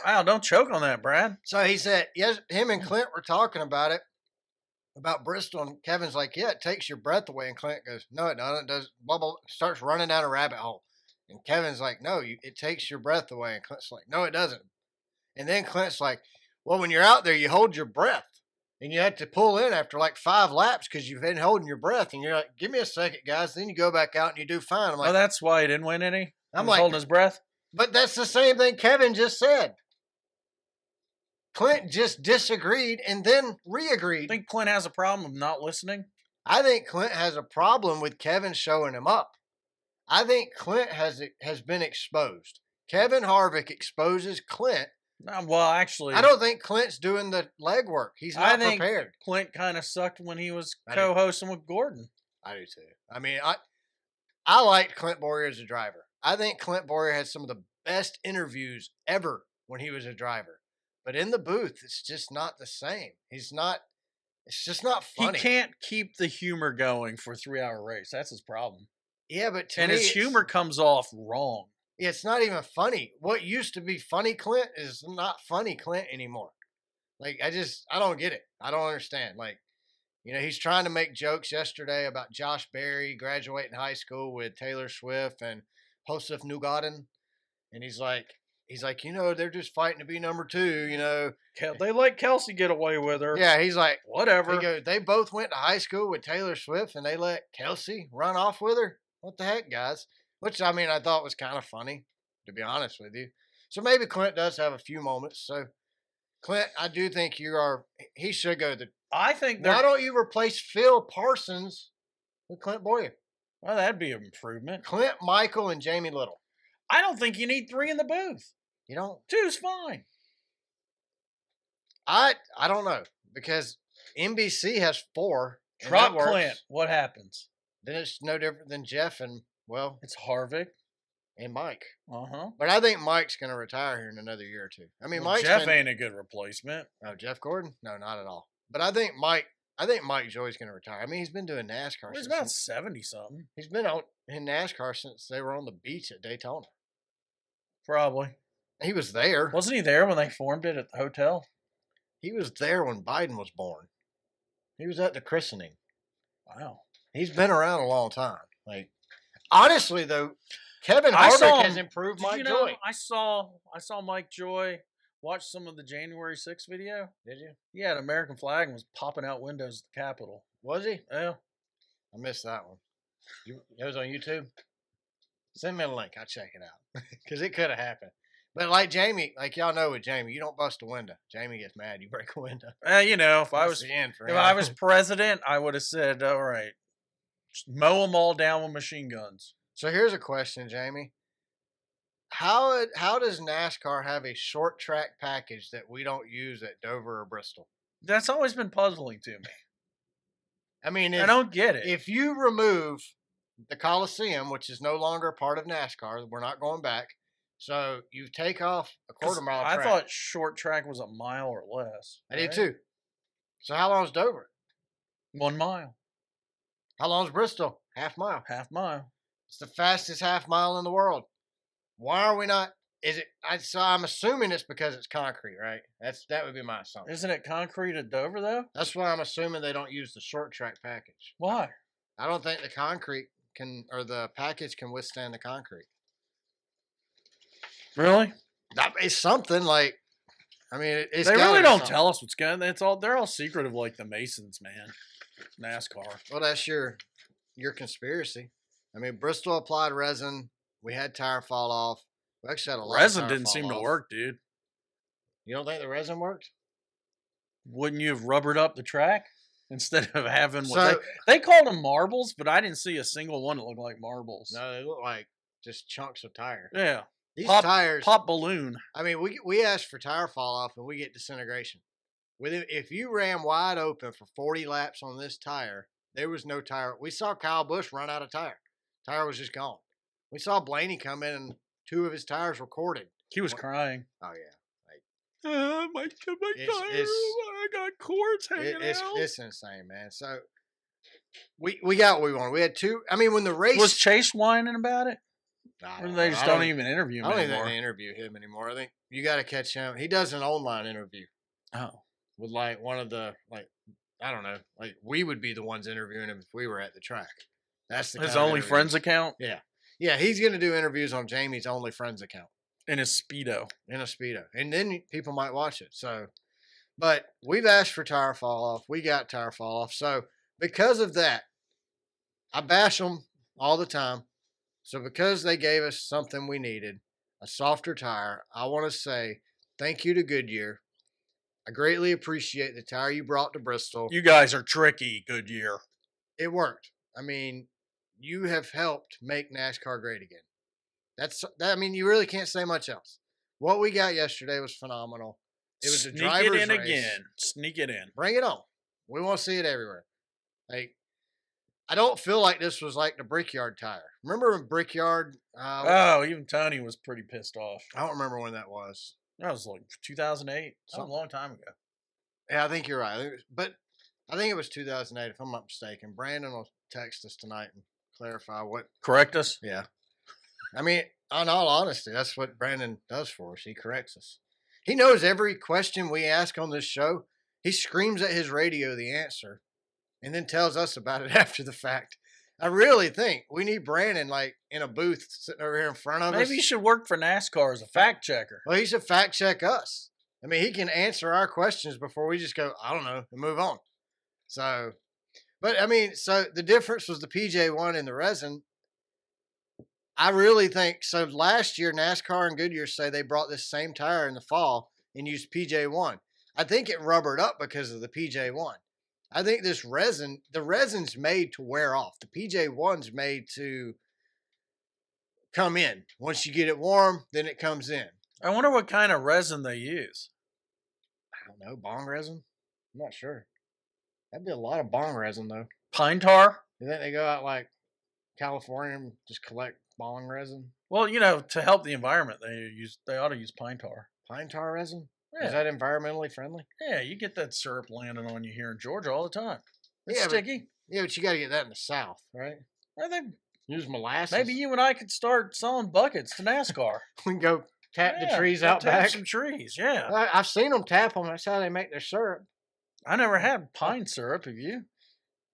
Wow, don't choke on that, Brad. So he said, yes, him and Clint were talking about it, about Bristol, and Kevin's like, yeah, it takes your breath away. And Clint goes, no, it doesn't. It does, blah, blah, starts running down a rabbit hole. And Kevin's like, no, it takes your breath away. And Clint's like, no, it doesn't. And then Clint's like, well, when you're out there, you hold your breath. And you have to pull in after like 5 laps because you've been holding your breath. And you're like, give me a second, guys. Then you go back out and you do fine. I'm like, Oh, that's why he didn't win any? I'm He was like, holding his breath? but that's the same thing Kevin just said. Clint just disagreed and then re-agreed. I think Clint has a problem of not listening. I think Clint has a problem with Kevin showing him up. I think Clint has been exposed. Kevin Harvick exposes Clint. Well, actually, I don't think Clint's doing the legwork. He's I not think prepared. Clint kind of sucked when he was I do. co-hosting with Gordon. I do too. I mean, I liked Clint Boyer as a driver. I think Clint Boyer had some of the best interviews ever when he was a driver. But in the booth, it's just not the same. It's just not funny. He can't keep the humor going for a 3-hour race. That's his problem. Yeah, but to And me, his humor comes off wrong. it's not even funny. What used to be funny Clint is not funny Clint anymore. Like, I don't get it. I don't understand. Like, he's trying to make jokes yesterday about Josh Berry graduating high school with Taylor Swift and Joseph Newgarden. And he's like, they're just fighting to be number 2, They let Kelsey get away with her. Yeah, he's like, Whatever. he goes, they both went to high school with Taylor Swift and they let Kelsey run off with her? What the heck, guys? Which, I mean, I thought was kind of funny, to be honest with you. So maybe Clint does have a few moments. So, Clint, I do think he should go I think why don't you replace Phil Parsons with Clint Boyer? Well, that'd be an improvement. Clint, Michael, and Jamie Little. I don't think you need 3 in the booth. You don't? 2's fine. I don't know, because NBC has 4. and Drop that works. Clint. What happens? Then it's no different than Jeff and, It's Harvick. and Mike. Uh-huh. But I think Mike's going to retire here in another year or 2. I mean, Well, Mike's Jeff ain't a good replacement. Oh, Jeff Gordon? No, not at all. But I think Mike, I think Mike Joy's going to retire. I mean, he's been doing NASCAR. Well, he's about 70 something. He's been in NASCAR since they were on the beach at Daytona. Probably. He was there. Wasn't he there when they formed it at the hotel? He was there when Biden was born. He was at the christening. Wow. He's been around a long time. Like, honestly, though, Kevin Harvick has improved Mike Joy. I saw Mike Joy watch some of the January 6th video. Did you? He had an American flag and was popping out windows at the Capitol. Was he? Yeah. I missed that one. It was on YouTube? Send me a link. I'll check it out. Because it could have happened. But like Jamie, like y'all know with Jamie, you don't bust a window. Jamie gets mad. You break a window. If I was president, I would have said, all right, just mow them all down with machine guns. So here's a question, Jamie. How does NASCAR have a short track package that we don't use at Dover or Bristol? That's always been puzzling to me. I mean, I don't get it. If you remove the Coliseum, which is no longer a part of NASCAR, we're not going back. So you take off a quarter mile track. I thought short track was a mile or less. I did too. So how long is Dover? 1 mile. How long is Bristol? Half mile. Half mile. It's the fastest half mile in the world. Why are we not? So I'm assuming it's because it's concrete, right? That would be my assumption. Isn't it concrete at Dover though? That's why I'm assuming they don't use the short track package. Why? I don't think the concrete the package can withstand the concrete. Really? It's something like, I mean, they really don't tell us what's going on. They're all secretive like the Masons, man. NASCAR. Well, that's your conspiracy. I mean, Bristol applied resin. We had tire fall off. We actually had a lot resin of tire didn't fall seem off. to work, dude. You don't think the resin worked? Wouldn't you have rubbered up the track instead of having they called them marbles, but I didn't see a single one that looked like marbles. No, they look like just chunks of tire. Yeah. These tires, pop balloon. I mean, we asked for tire fall off and we get disintegration. If you ran wide open for 40 laps on this tire, there was no tire. We saw Kyle Busch run out of tire. Tire was just gone. We saw Blaney come in and 2 of his tires were corded. He was crying. Oh yeah. My tire! I got cords hanging out. It's insane, man. So we got what we wanted. We had 2. I mean, when the race was Chase whining about it. Or they just don't even interview him anymore? I don't think they interview him anymore. I think you got to catch him. He does an online interview. Oh. With like one of the, I don't know, like we would be the ones interviewing him if we were at the track. That's the his Only Friends account? Yeah. Yeah, he's going to do interviews on Jamie's Only Friends account. In his Speedo. And then people might watch it. So, but we've asked for tire fall off. We got tire fall off. So because of that, I bash them all the time. So because they gave us something we needed, a softer tire, I want to say thank you to Goodyear. I greatly appreciate the tire you brought to Bristol. You guys are tricky, Goodyear. It worked. I mean, you have helped make NASCAR great again. I mean, you really can't say much else. What we got yesterday was phenomenal. It was a driver's race. Sneak it in again. Sneak it in. Bring it on. We want to see it everywhere. Like, I don't feel like this was like the Brickyard tire. Remember when Brickyard? Even Tony was pretty pissed off. I don't remember when that was. That was like 2008. That was a long time ago. Yeah, I think you're right. I think it was 2008, if I'm not mistaken. Brandon will text us tonight and clarify what. Correct us? Yeah. I mean, in all honesty, that's what Brandon does for us. He corrects us. He knows every question we ask on this show. He screams at his radio the answer and then tells us about it after the fact. I really think we need Brandon like in a booth sitting over here in front of us. Maybe he should work for NASCAR as a fact checker. Well, he should fact check us. I mean, he can answer our questions before we just go, I don't know, and move on. So, but I mean, so the difference was the PJ1 and the resin. I really think so. Last year, NASCAR and Goodyear say they brought this same tire in the fall and used PJ1. I think it rubbered up because of the PJ1. I think this resin, the resin's made to wear off. The PJ1's made to come in. Once you get it warm, then it comes in. I wonder what kind of resin they use. I don't know. Bong resin? I'm not sure. That'd be a lot of bong resin, though. Pine tar? You think they go out like California and just collect bong resin? Well, to help the environment, they ought to use pine tar. Pine tar resin? Yeah. Is that environmentally friendly? Yeah, you get that syrup landing on you here in Georgia all the time. It's Yeah, sticky. But you got to get that in the South, right? I think Use molasses. maybe you and I could start selling buckets to NASCAR. We can go tap the trees go out tap back. some trees, yeah. I've seen them tap them. That's how they make their syrup. I never had pine syrup, have you?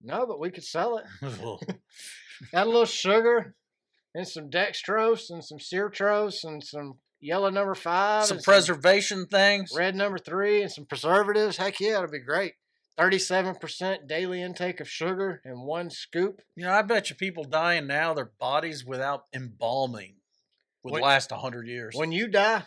No, but we could sell it. Got a little sugar and some dextrose and some sucrose and some yellow number 5. Some preservation things. Red number 3 and some preservatives. Heck yeah, it'll be great. 37% daily intake of sugar in 1 scoop. You know, I bet you people dying now, their bodies without embalming would last 100 years. When you die,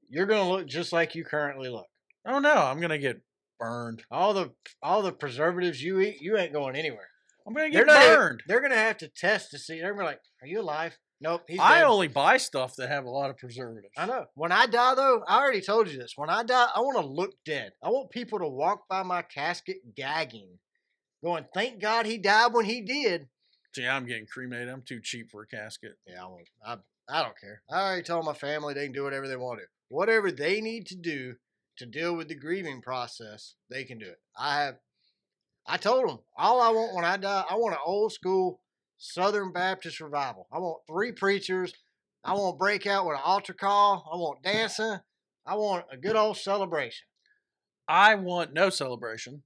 you're going to look just like you currently look. Oh no, I'm going to get burned. All the preservatives you eat, you ain't going anywhere. I'm going to get burned. They're going to have to test to see. They're going to be like, are you alive? Nope, he's dead. I only buy stuff that have a lot of preservatives. I know. When I die, though, I already told you this. When I die, I want to look dead. I want people to walk by my casket gagging, going, thank God he died when he did. See, I'm getting cremated. I'm too cheap for a casket. Yeah, I don't care. I already told my family they can do whatever they want to. Whatever they need to do to deal with the grieving process, they can do it. I told them, all I want when I die, I want an old school Southern Baptist revival. I want 3 preachers. I want to break out with an altar call. I want dancing. I want a good old celebration. I want no celebration.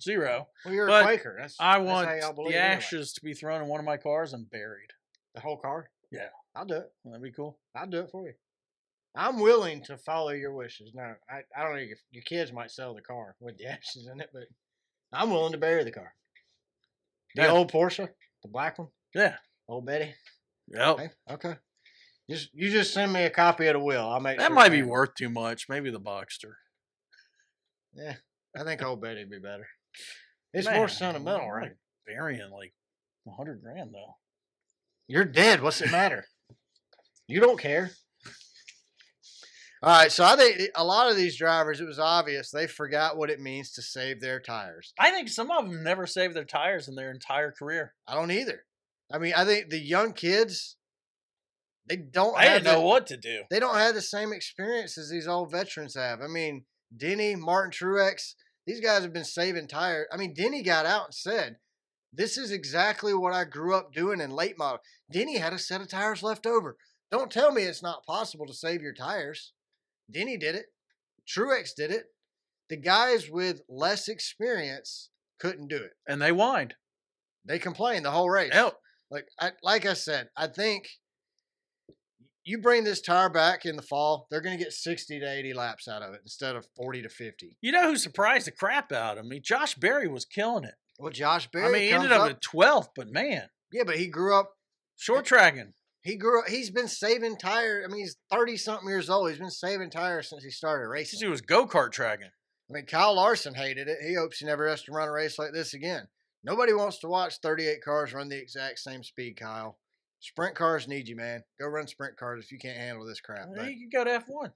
0. Well, you're a Quaker. I want the ashes to be thrown in one of my cars and buried. The whole car? Yeah. I'll do it. That'd be cool. I'll do it for you. I'm willing to follow your wishes. Now, I don't know if your kids might sell the car with the ashes in it, but I'm willing to bury the car. The old Porsche? The black one? Yeah. Old Betty? Yep. Okay. You just send me a copy of the will. I'll make that might be worth too much. Maybe the Boxster. Yeah. I think Old Betty'd be better. It's more sentimental, right? Burying like $100,000 though. You're dead. What's it matter? You don't care. All right, so I think a lot of these drivers, it was obvious they forgot what it means to save their tires. I think some of them never saved their tires in their entire career. I don't either. I mean, I think the young kids, they didn't know what to do. They don't have the same experience as these old veterans have. I mean, Denny, Martin Truex, these guys have been saving tires. I mean, Denny got out and said, this is exactly what I grew up doing in late model. Denny had a set of tires left over. Don't tell me it's not possible to save your tires. Denny did it. Truex did it. The guys with less experience couldn't do it. And they whined. They complained the whole race. Yep. Like I said, I think you bring this tire back in the fall, they're going to get 60 to 80 laps out of it instead of 40 to 50. You know who surprised the crap out of me? Josh Berry was killing it. Well, Josh Berry. I mean, he ended up at 12th, but man. Yeah, but he grew up short tracking. He grew up. He's been saving tires. I mean, he's 30-something years old. He's been saving tires since he started racing. He was go-kart tracking. I mean, Kyle Larson hated it. He hopes he never has to run a race like this again. Nobody wants to watch 38 cars run the exact same speed, Kyle. Sprint cars need you, man. Go run sprint cars if you can't handle this crap. Well, you can go to F1.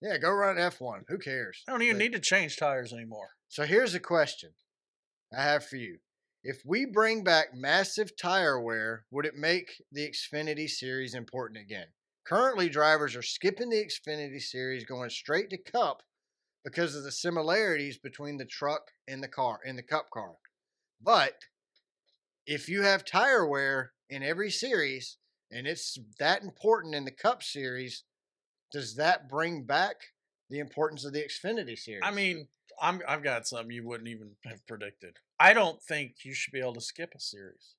Yeah, go run F1. Who cares? I don't even need to change tires anymore. So here's a question I have for you. If we bring back massive tire wear, would it make the Xfinity Series important again? Currently, drivers are skipping the Xfinity Series, going straight to Cup because of the similarities between the truck and the car, in the Cup car. But if you have tire wear in every series, and it's that important in the Cup Series, does that bring back the importance of the Xfinity Series? I mean, I've got something you wouldn't even have predicted. I don't think you should be able to skip a series.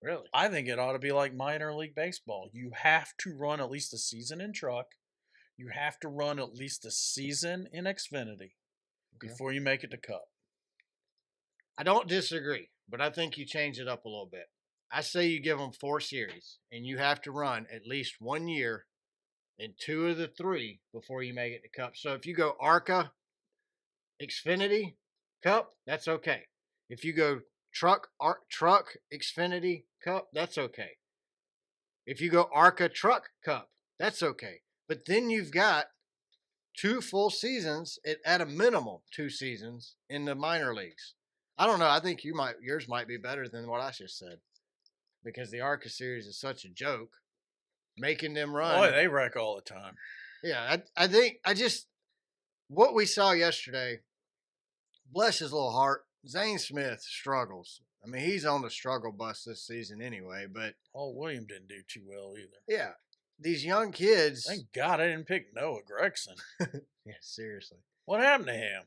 Really? I think it ought to be like minor league baseball. You have to run at least a season in truck. You have to run at least a season in Xfinity before you make it to Cup. I don't disagree, but I think you change it up a little bit. I say you give them 4 series, and you have to run at least 1 year in 2 of the 3 before you make it to Cup. So if you go ARCA, Xfinity, Cup, that's okay. If you go truck, Xfinity, Cup, that's okay. If you go ARCA, truck, Cup, that's okay. But then you've got 2 full seasons, at a minimum 2 seasons in the minor leagues. I don't know. I think yours might be better than what I just said, because the ARCA series is such a joke. Making them run. Boy, they wreck all the time. Yeah, what we saw yesterday, bless his little heart, Zane Smith struggles. I mean, he's on the struggle bus this season anyway, but. Oh, William didn't do too well either. Yeah. These young kids. Thank God I didn't pick Noah Gregson. Yeah, seriously. What happened to him?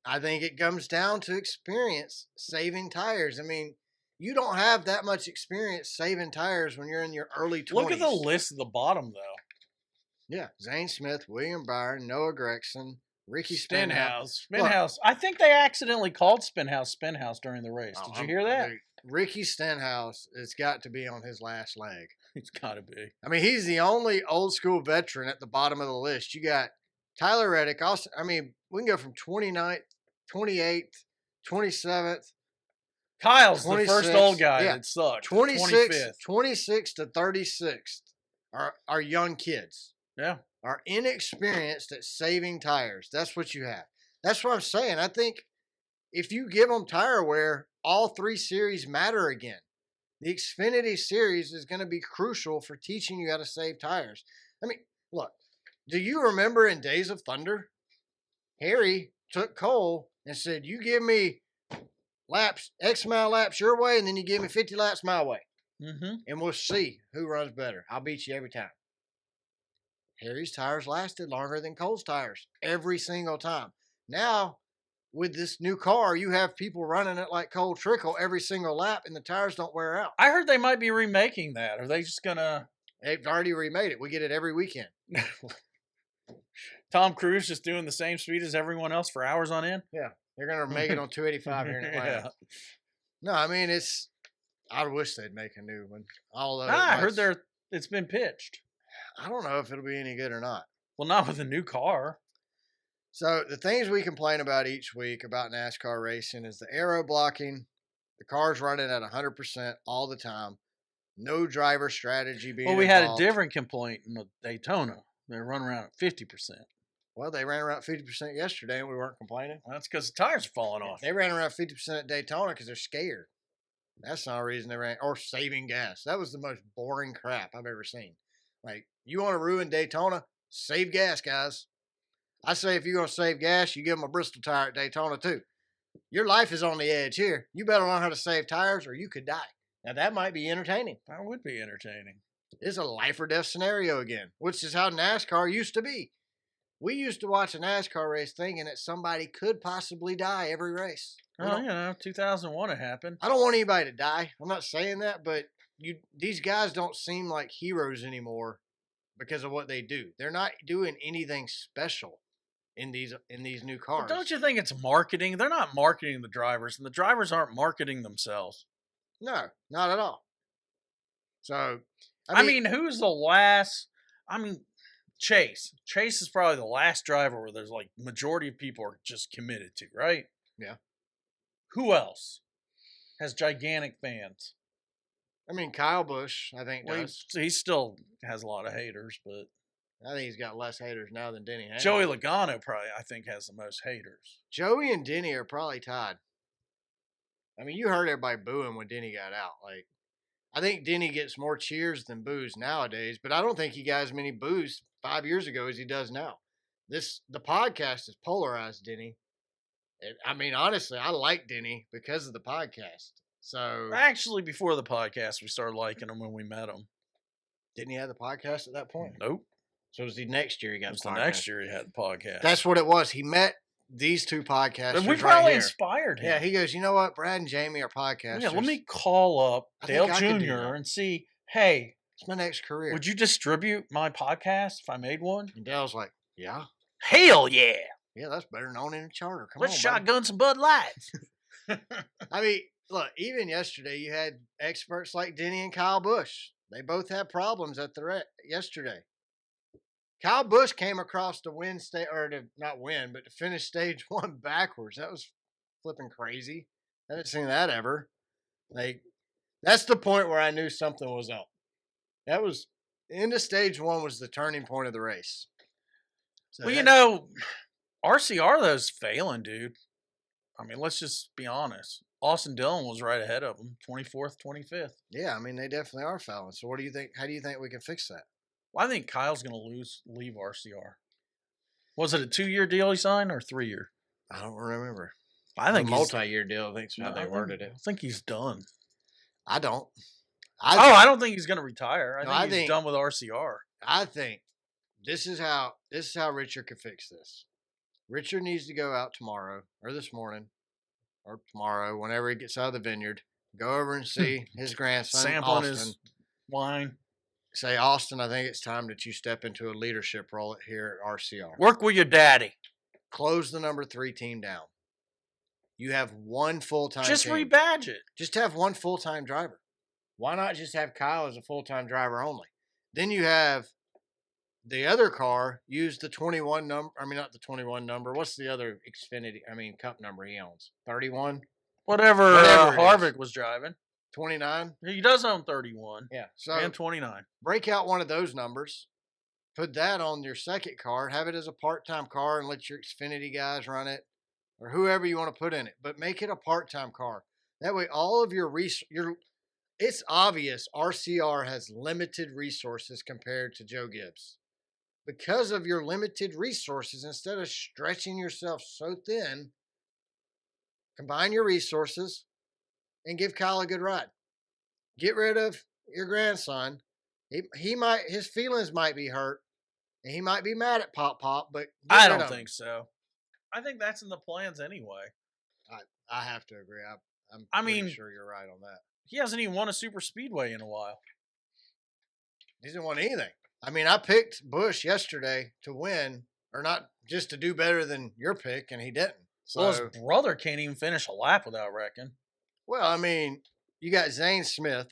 I think it comes down to experience saving tires. I mean, you don't have that much experience saving tires when you're in your early 20s. Look at the list at the bottom, though. Yeah, Zane Smith, William Byron, Noah Gregson, Ricky Spinhouse. I think they accidentally called Spinhouse during the race. Did you hear that? Ricky Stenhouse has got to be on his last leg. It's got to be. I mean, he's the only old school veteran at the bottom of the list. You got Tyler Reddick. Also, I mean, we can go from 29th, 28th, 27th. Kyle's the first old guy that sucked. 26 to 36th are young kids. Yeah. Are inexperienced at saving tires. That's what you have. That's what I'm saying. I think if you give them tire wear, all 3 series matter again. The Xfinity series is going to be crucial for teaching you how to save tires. I mean, look, do you remember in Days of Thunder? Harry took Cole and said, you give me laps, X amount of laps your way, and then you give me 50 laps my way. Mm-hmm. And we'll see who runs better. I'll beat you every time. Harry's tires lasted longer than Cole's tires every single time. Now, with this new car, you have people running it like Cole Trickle every single lap, and the tires don't wear out. I heard they might be remaking that. Are they just going to... They've already remade it. We get it every weekend. Tom Cruise just doing the same speed as everyone else for hours on end? Yeah. They're going to make it on 285 here in Atlanta. Yeah. No, I mean, I wish they'd make a new one. Although I heard it's been pitched. I don't know if it'll be any good or not. Well, not with a new car. So the things we complain about each week about NASCAR racing is the aero blocking, the cars running at 100% all the time, no driver strategy being involved. Had a different complaint in Daytona. They run around at 50%. Well, they ran around 50% yesterday and we weren't complaining. Well, that's because the tires are falling off. They ran around 50% at Daytona because they're scared. That's not a reason they ran. Or saving gas. That was the most boring crap I've ever seen. Like, you want to ruin Daytona? Save gas, guys. I say if you're going to save gas, you give them a Bristol tire at Daytona too. Your life is on the edge here. You better learn how to save tires or you could die. Now, that might be entertaining. That would be entertaining. It's a life or death scenario again, which is how NASCAR used to be. We used to watch a NASCAR race thinking that somebody could possibly die every race. Well, 2001 it happened. I don't want anybody to die. I'm not saying that, but these guys don't seem like heroes anymore because of what they do. They're not doing anything special in these new cars. But don't you think it's marketing? They're not marketing the drivers, and the drivers aren't marketing themselves. No, not at all. So, I mean, who's the last? I mean, Chase. Chase is probably the last driver where there's like majority of people are just committed to, right? Yeah. Who else has gigantic fans? I mean, Kyle Busch, I think, does. He still has a lot of haters, but I think he's got less haters now than Denny Hamlin. Joey Logano probably, I think, has the most haters. Joey and Denny are probably tied. I mean, you heard everybody booing when Denny got out. Like, I think Denny gets more cheers than boos nowadays, but I don't think he got as many boos 5 years ago as he does now. The podcast has polarized Denny. I mean, honestly, I like Denny because of the podcast. So actually, before the podcast, we started liking him when we met him. Didn't he have the podcast at that point? Nope. So it was the next year he got the podcast. The next year he had the podcast. That's what it was. He met these two podcasters. And we probably inspired him. Yeah, he goes, you know what? Brad and Jamie are podcasters. Yeah, let me call up Dale Jr. and see, hey, it's my next career. Would you distribute my podcast if I made one? And Dale's like, yeah. Hell yeah. Yeah, that's better than owning a charter. Let's shotgun some Bud Lights. I mean, look, even yesterday you had experts like Denny and Kyle Busch. They both had problems at the yesterday. Kyle Busch came across to win to finish stage one backwards. That was flipping crazy. I haven't seen that ever. Like, that's the point where I knew something was up. That was into stage one was the turning point of the race. So well, RCR though's failing, dude. I mean, let's just be honest. Austin Dillon was right ahead of him, 24th, 25th. Yeah, I mean, they definitely are failing. So what do you think? How do you think we can fix that? Well, I think Kyle's going to leave RCR. Was it a 2-year deal he signed or 3-year? I don't remember. I think a multi-year deal. I think's how they worded it. I think he's done. I don't. I don't think he's going to retire. I think he's done with RCR. I think this is how Richard could fix this. Richard needs to go out tomorrow or this morning or tomorrow, whenever he gets out of the vineyard, go over and see his grandson, sampling Austin. His wine. Say, Austin, I think it's time that you step into a leadership role here at RCR. Work with your daddy. Close the number 3 team down. You have one full-time Just team. rebadge it. Just have one full-time driver. Why not just have Kyle as a full-time driver only? Then you have the other car use the 21 number. I mean, not the 21 number. What's the other Cup number he owns? 31? Whatever Harvick was driving. 29? He does own 31. Yeah. So and 29. Break out one of those numbers. Put that on your second car. Have it as a part-time car and let your Xfinity guys run it or whoever you want to put in it. But make it a part-time car. That way all of it's obvious RCR has limited resources compared to Joe Gibbs. Because of your limited resources, instead of stretching yourself so thin, combine your resources and give Kyle a good ride. Get rid of your grandson. His feelings might be hurt, and he might be mad at Pop, but I don't think so. I think that's in the plans anyway. I have to agree. I'm pretty sure you're right on that. He hasn't even won a super speedway in a while. He hasn't won anything. I mean, I picked Busch yesterday to win, or not just to do better than your pick, and he didn't. So, well, his brother can't even finish a lap without wrecking. Well, I mean, you got Zane Smith.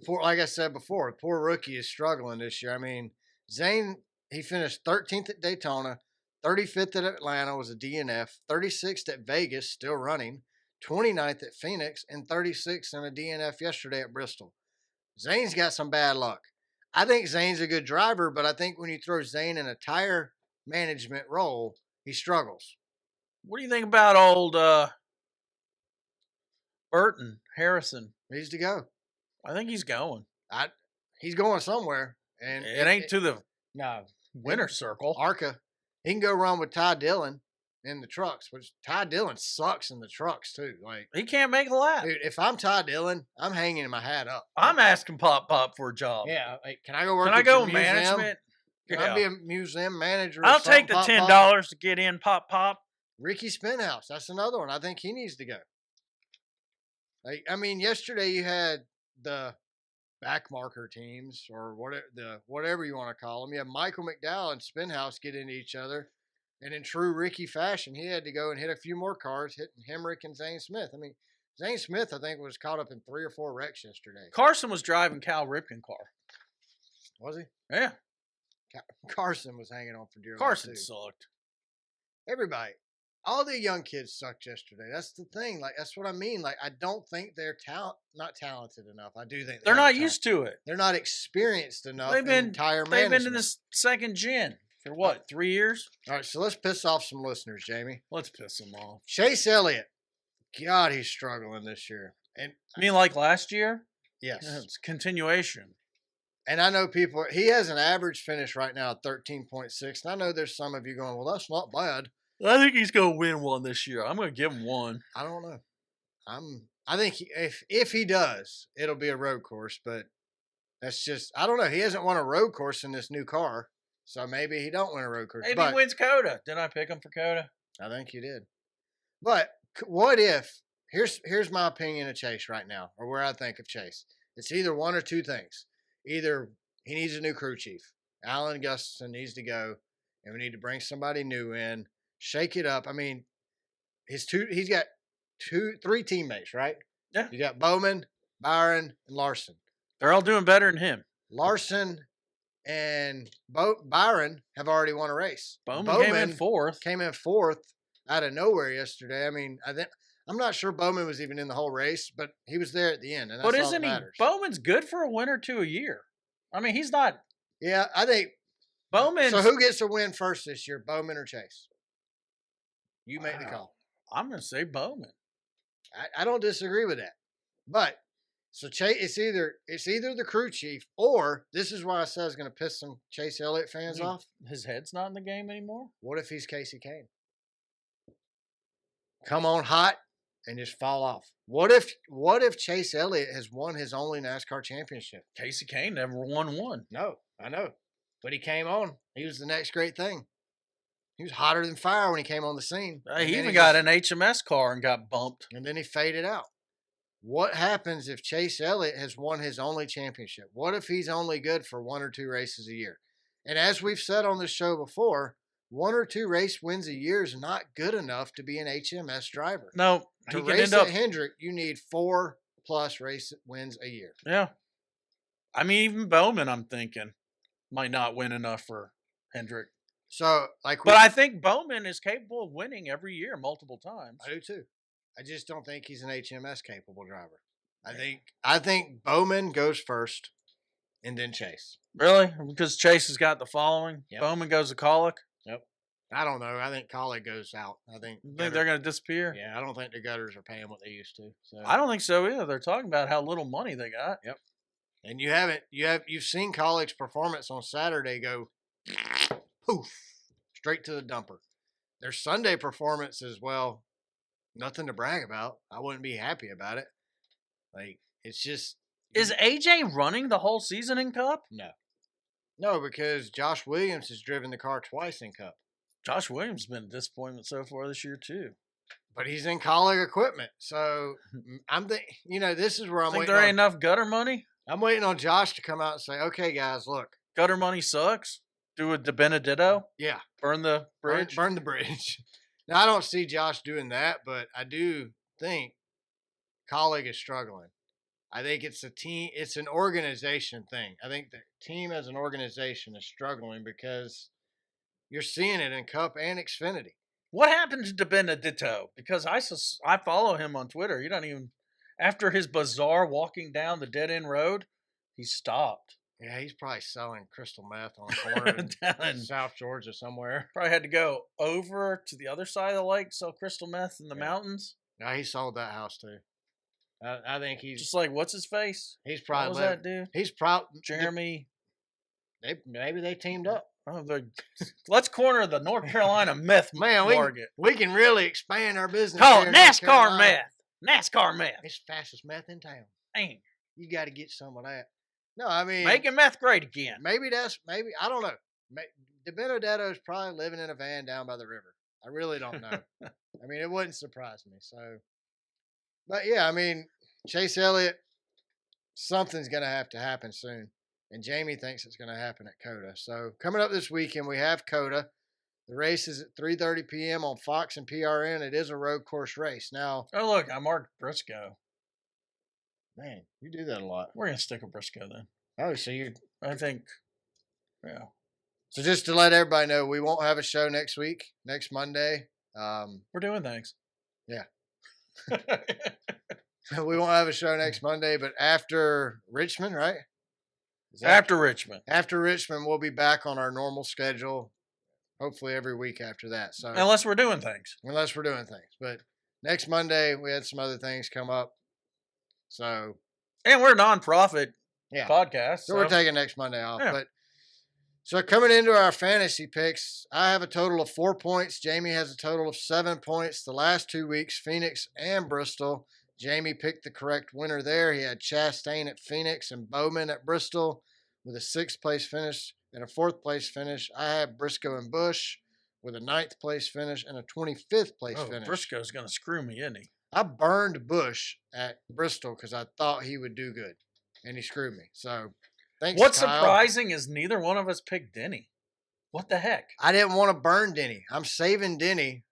Like I said before, the poor rookie is struggling this year. I mean, Zane, he finished 13th at Daytona, 35th at Atlanta was a DNF, 36th at Vegas, still running, 29th at Phoenix, and 36th in a DNF yesterday at Bristol. Zane's got some bad luck. I think Zane's a good driver, but I think when you throw Zane in a tire management role, he struggles. What do you think about old Burton Harrison? Needs to go. I think he's going. He's going somewhere, and it ain't to the winner's circle. ARCA. He can go run with Ty Dillon in the trucks, which Ty Dillon sucks in the trucks too. Like he can't make a lap. Dude, if I'm Ty Dillon, I'm hanging my hat up. I'm asking Pop for a job. Yeah, like, can I go work? Can I go management? Can I be a museum manager? I'll take the $10 to get in. Pop. Ricky Spinhouse, that's another one. I think he needs to go. Like, I mean, yesterday you had the backmarker teams or whatever you want to call them. You have Michael McDowell and Spinhouse get into each other, and in true Ricky fashion, he had to go and hit a few more cars, hitting Hemrick and Zane Smith. I mean, Zane Smith, I think, was caught up in 3 or 4 wrecks yesterday. Carson was driving Cal Ripken car. Was he? Yeah. Carson was hanging on for dear life. Carson sucked. Everybody. All the young kids sucked yesterday. That's the thing. Like, that's what I mean. Like, I don't think they're not talented enough. I do think they're not used to it. They're not experienced enough in tire management. They've been in this second gen for what, 3 years? All right, so let's piss off some listeners, Jamie. Let's piss them off. Chase Elliott. God, he's struggling this year. And I mean, like last year? Yes. Yeah, it's continuation. And I know he has an average finish right now at 13.6. And I know there's some of you going, well, that's not bad. I think he's going to win one this year. I'm going to give him one. I don't know. I think if he does, it'll be a road course. But that's just, I don't know. He hasn't won a road course in this new car. So maybe he don't win a road course. Maybe he wins COTA. Didn't I pick him for COTA? I think you did. But what if, here's my opinion of Chase right now, or where I think of Chase. It's either one or two things. Either he needs a new crew chief. Alan Gustafson needs to go, and we need to bring somebody new in. Shake it up. I mean, he's got 3 teammates, right? Yeah. You got Bowman, Byron, and Larson. They're all doing better than him. Larson and Byron have already won a race. Bowman came in fourth. Came in fourth out of nowhere yesterday. I mean, I'm not sure Bowman was even in the whole race, but he was there at the end, and that's all that matters. Bowman's good for a win or two a year. I mean, he's not. Yeah, I think Bowman. So who gets a win first this year, Bowman or Chase? You make the call. I'm going to say Bowman. I don't disagree with that. But So it's either the crew chief, or this is why I said I was going to piss some Chase Elliott fans off. His head's not in the game anymore. What if he's Casey Kane? Come on hot and just fall off. What if Chase Elliott has won his only NASCAR championship? Casey Kane never won one. No, I know, but he came on. He was the next great thing. He was hotter than fire when he came on the scene. He even got an HMS car and got bumped. And then he faded out. What happens if Chase Elliott has won his only championship? What if he's only good for 1 or 2 races a year? And as we've said on this show before, 1 or 2 race wins a year is not good enough to be an HMS driver. No. To race at Hendrick, you need 4+ race wins a year. Yeah. I mean, even Bowman, I'm thinking, might not win enough for Hendrick. So, but I think Bowman is capable of winning every year multiple times. I do too. I just don't think he's an HMS capable driver. I think Bowman goes first, and then Chase. Really? Because Chase has got the following. Yep. Bowman goes to Colic. Yep. I don't know. I think Colic goes out. I think they're going to disappear. Yeah, I don't think the Gutters are paying what they used to. So I don't think so either. They're talking about how little money they got. Yep. And you've seen Colic's performance on Saturday go poof straight to the dumper. Their Sunday performance as well. Nothing to brag about. I wouldn't be happy about it. It's just. Is AJ running the whole season in Cup? No, because Josh Williams has driven the car twice in Cup. Josh Williams has been a disappointment so far this year too. But he's in Colic equipment, so I'm this is where I'm think waiting. There ain't enough gutter money. I'm waiting on Josh to come out and say, "Okay, guys, look, gutter money sucks. Do a De Benedetto. Yeah, burn the bridge. Burn the bridge." Now, I don't see Josh doing that, but I do think Colic is struggling. I think it's a team. It's an organization thing. I think the team as an organization is struggling because you're seeing it in Cup and Xfinity. What happened to De Benedetto? Because I follow him on Twitter. You don't even after his bizarre walking down the dead end road, he stopped. Yeah, he's probably selling crystal meth on a corner in South Georgia somewhere. Probably had to go over to the other side of the lake, sell crystal meth in the mountains. No, he sold that house too. I think he's just like what's his face? He's probably what was that dude? He's probably Jeremy. Maybe they teamed up. Oh, let's corner the North Carolina meth market. We can really expand our business. Call it NASCAR meth. NASCAR meth. It's the fastest meth in town. Dang. You got to get some of that. No, I mean making meth great again. Maybe I don't know. De Benedetto's probably living in a van down by the river. I really don't know. I mean, it wouldn't surprise me. So, but yeah, I mean, Chase Elliott, something's going to have to happen soon. And Jamie thinks it's going to happen at COTA. So coming up this weekend, we have COTA. The race is at 3:30 p.m. on Fox and PRN. It is a road course race. Now, oh, look, I marked Briscoe. Man, you do that a lot. We're going to stick with Briscoe then. Oh, so I think, yeah. So just to let everybody know, we won't have a show next week, next Monday. We're doing things. Yeah. We won't have a show next Monday, but after Richmond, right? After Richmond. After Richmond, we'll be back on our normal schedule, hopefully every week after that. So unless we're doing things. But next Monday, we had some other things come up. So, and we're a nonprofit podcast. So we're taking next Monday off. Yeah. But so coming into our fantasy picks, I have a total of 4 points. Jamie has a total of 7 points. The last 2 weeks, Phoenix and Bristol. Jamie picked the correct winner there. He had Chastain at Phoenix and Bowman at Bristol with a 6th place finish and a 4th place finish. I had Briscoe and Busch with a 9th place finish and a 25th place finish. Briscoe's going to screw me, isn't he? I burned Busch at Bristol because I thought he would do good, and he screwed me. So, thanks, What's Kyle. surprising is neither one of us picked Denny. What the heck? I didn't want to burn Denny. I'm saving Denny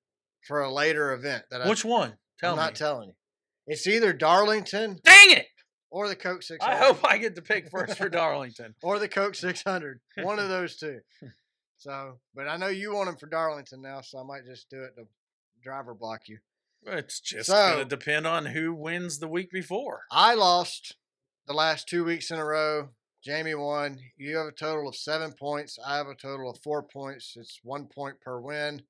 for a later event. Which one? I'm not telling you. It's either Darlington. Dang it! Or the Coke 600. I hope I get to pick first for Darlington. Or the Coke 600. One of those two. So, but I know you want him for Darlington now, so I might just do it to driver block you. It's just going to depend on who wins the week before. I lost the last 2 weeks in a row. Jamie won. You have a total of 7 points. I have a total of 4 points. It's 1 point per win.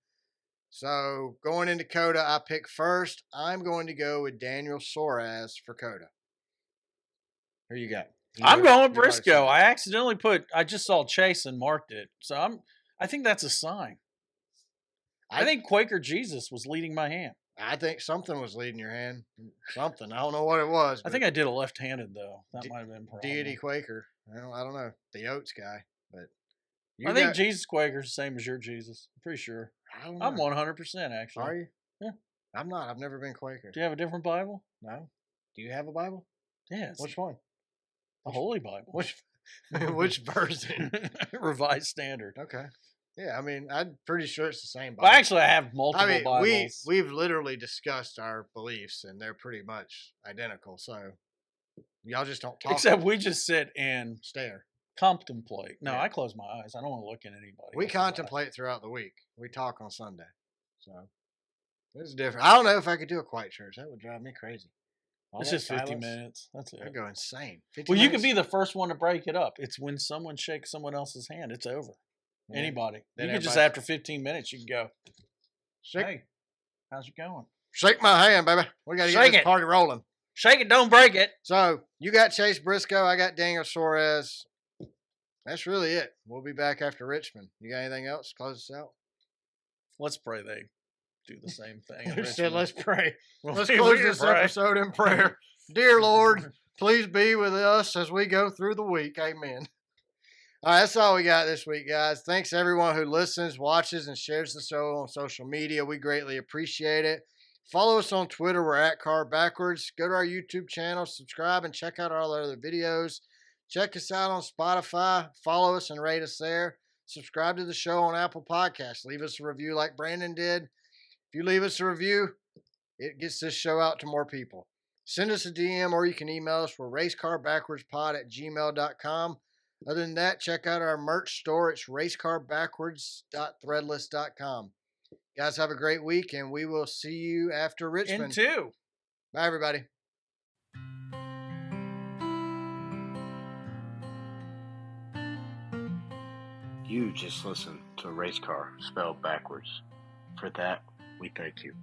So going into COTA, I pick first. I'm going to go with Daniel Suarez for COTA. Who you got? I'm going with Briscoe. I just saw Chase and marked it. So I think that's a sign. I think Quaker Jesus was leading my hand. I think something was leading your hand. Something. I don't know what it was. I think I did a left-handed, though. That might have been problem. Deity Quaker. I don't know. The Oats guy. But I think Jesus Quaker's the same as your Jesus. I'm pretty sure. I don't know. I'm 100% actually. Are you? Yeah. I'm not. I've never been Quaker. Do you have a different Bible? No. Do you have a Bible? Yeah. Which one? The Holy Bible. Which version? Revised Standard. Okay. Yeah, I mean, I'm pretty sure it's the same Bible. Well, actually, I have multiple Bibles. We've literally discussed our beliefs, and they're pretty much identical. So y'all just don't talk. Except we just sit and stare. Contemplate. No, I close my eyes. I don't want to look at anybody. We contemplate throughout the week. We talk on Sunday. So it's different. I don't know if I could do a quiet church. That would drive me crazy. It's just 50 minutes. That's it. I'd go insane. Well, you could be the first one to break it up. It's when someone shakes someone else's hand. It's over. Yeah. Anybody. Then you could just, after 15 minutes, you can go, hey, how's it going? Shake my hand, baby. We got to get this party rolling. Shake it, don't break it. So you got Chase Briscoe. I got Daniel Suarez. That's really it. We'll be back after Richmond. You got anything else? Close us out. Let's pray they do the same thing. Who said let's pray? Let's close this episode in prayer. Dear Lord, please be with us as we go through the week. Amen. All right, that's all we got this week, guys. Thanks everyone who listens, watches, and shares the show on social media. We greatly appreciate it. Follow us on Twitter. We're at Car Backwards. Go to our YouTube channel, subscribe, and check out all our other videos. Check us out on Spotify. Follow us and rate us there. Subscribe to the show on Apple Podcasts. Leave us a review like Brandon did. If you leave us a review, it gets this show out to more people. Send us a DM or you can email us. We're racecarbackwardspod@gmail.com. Other than that, check out our merch store. It's racecarbackwards.threadless.com. Guys, have a great week, and we will see you after Richmond. In 2. Bye, everybody. You just listened to Race Car spelled backwards. For that, we thank you.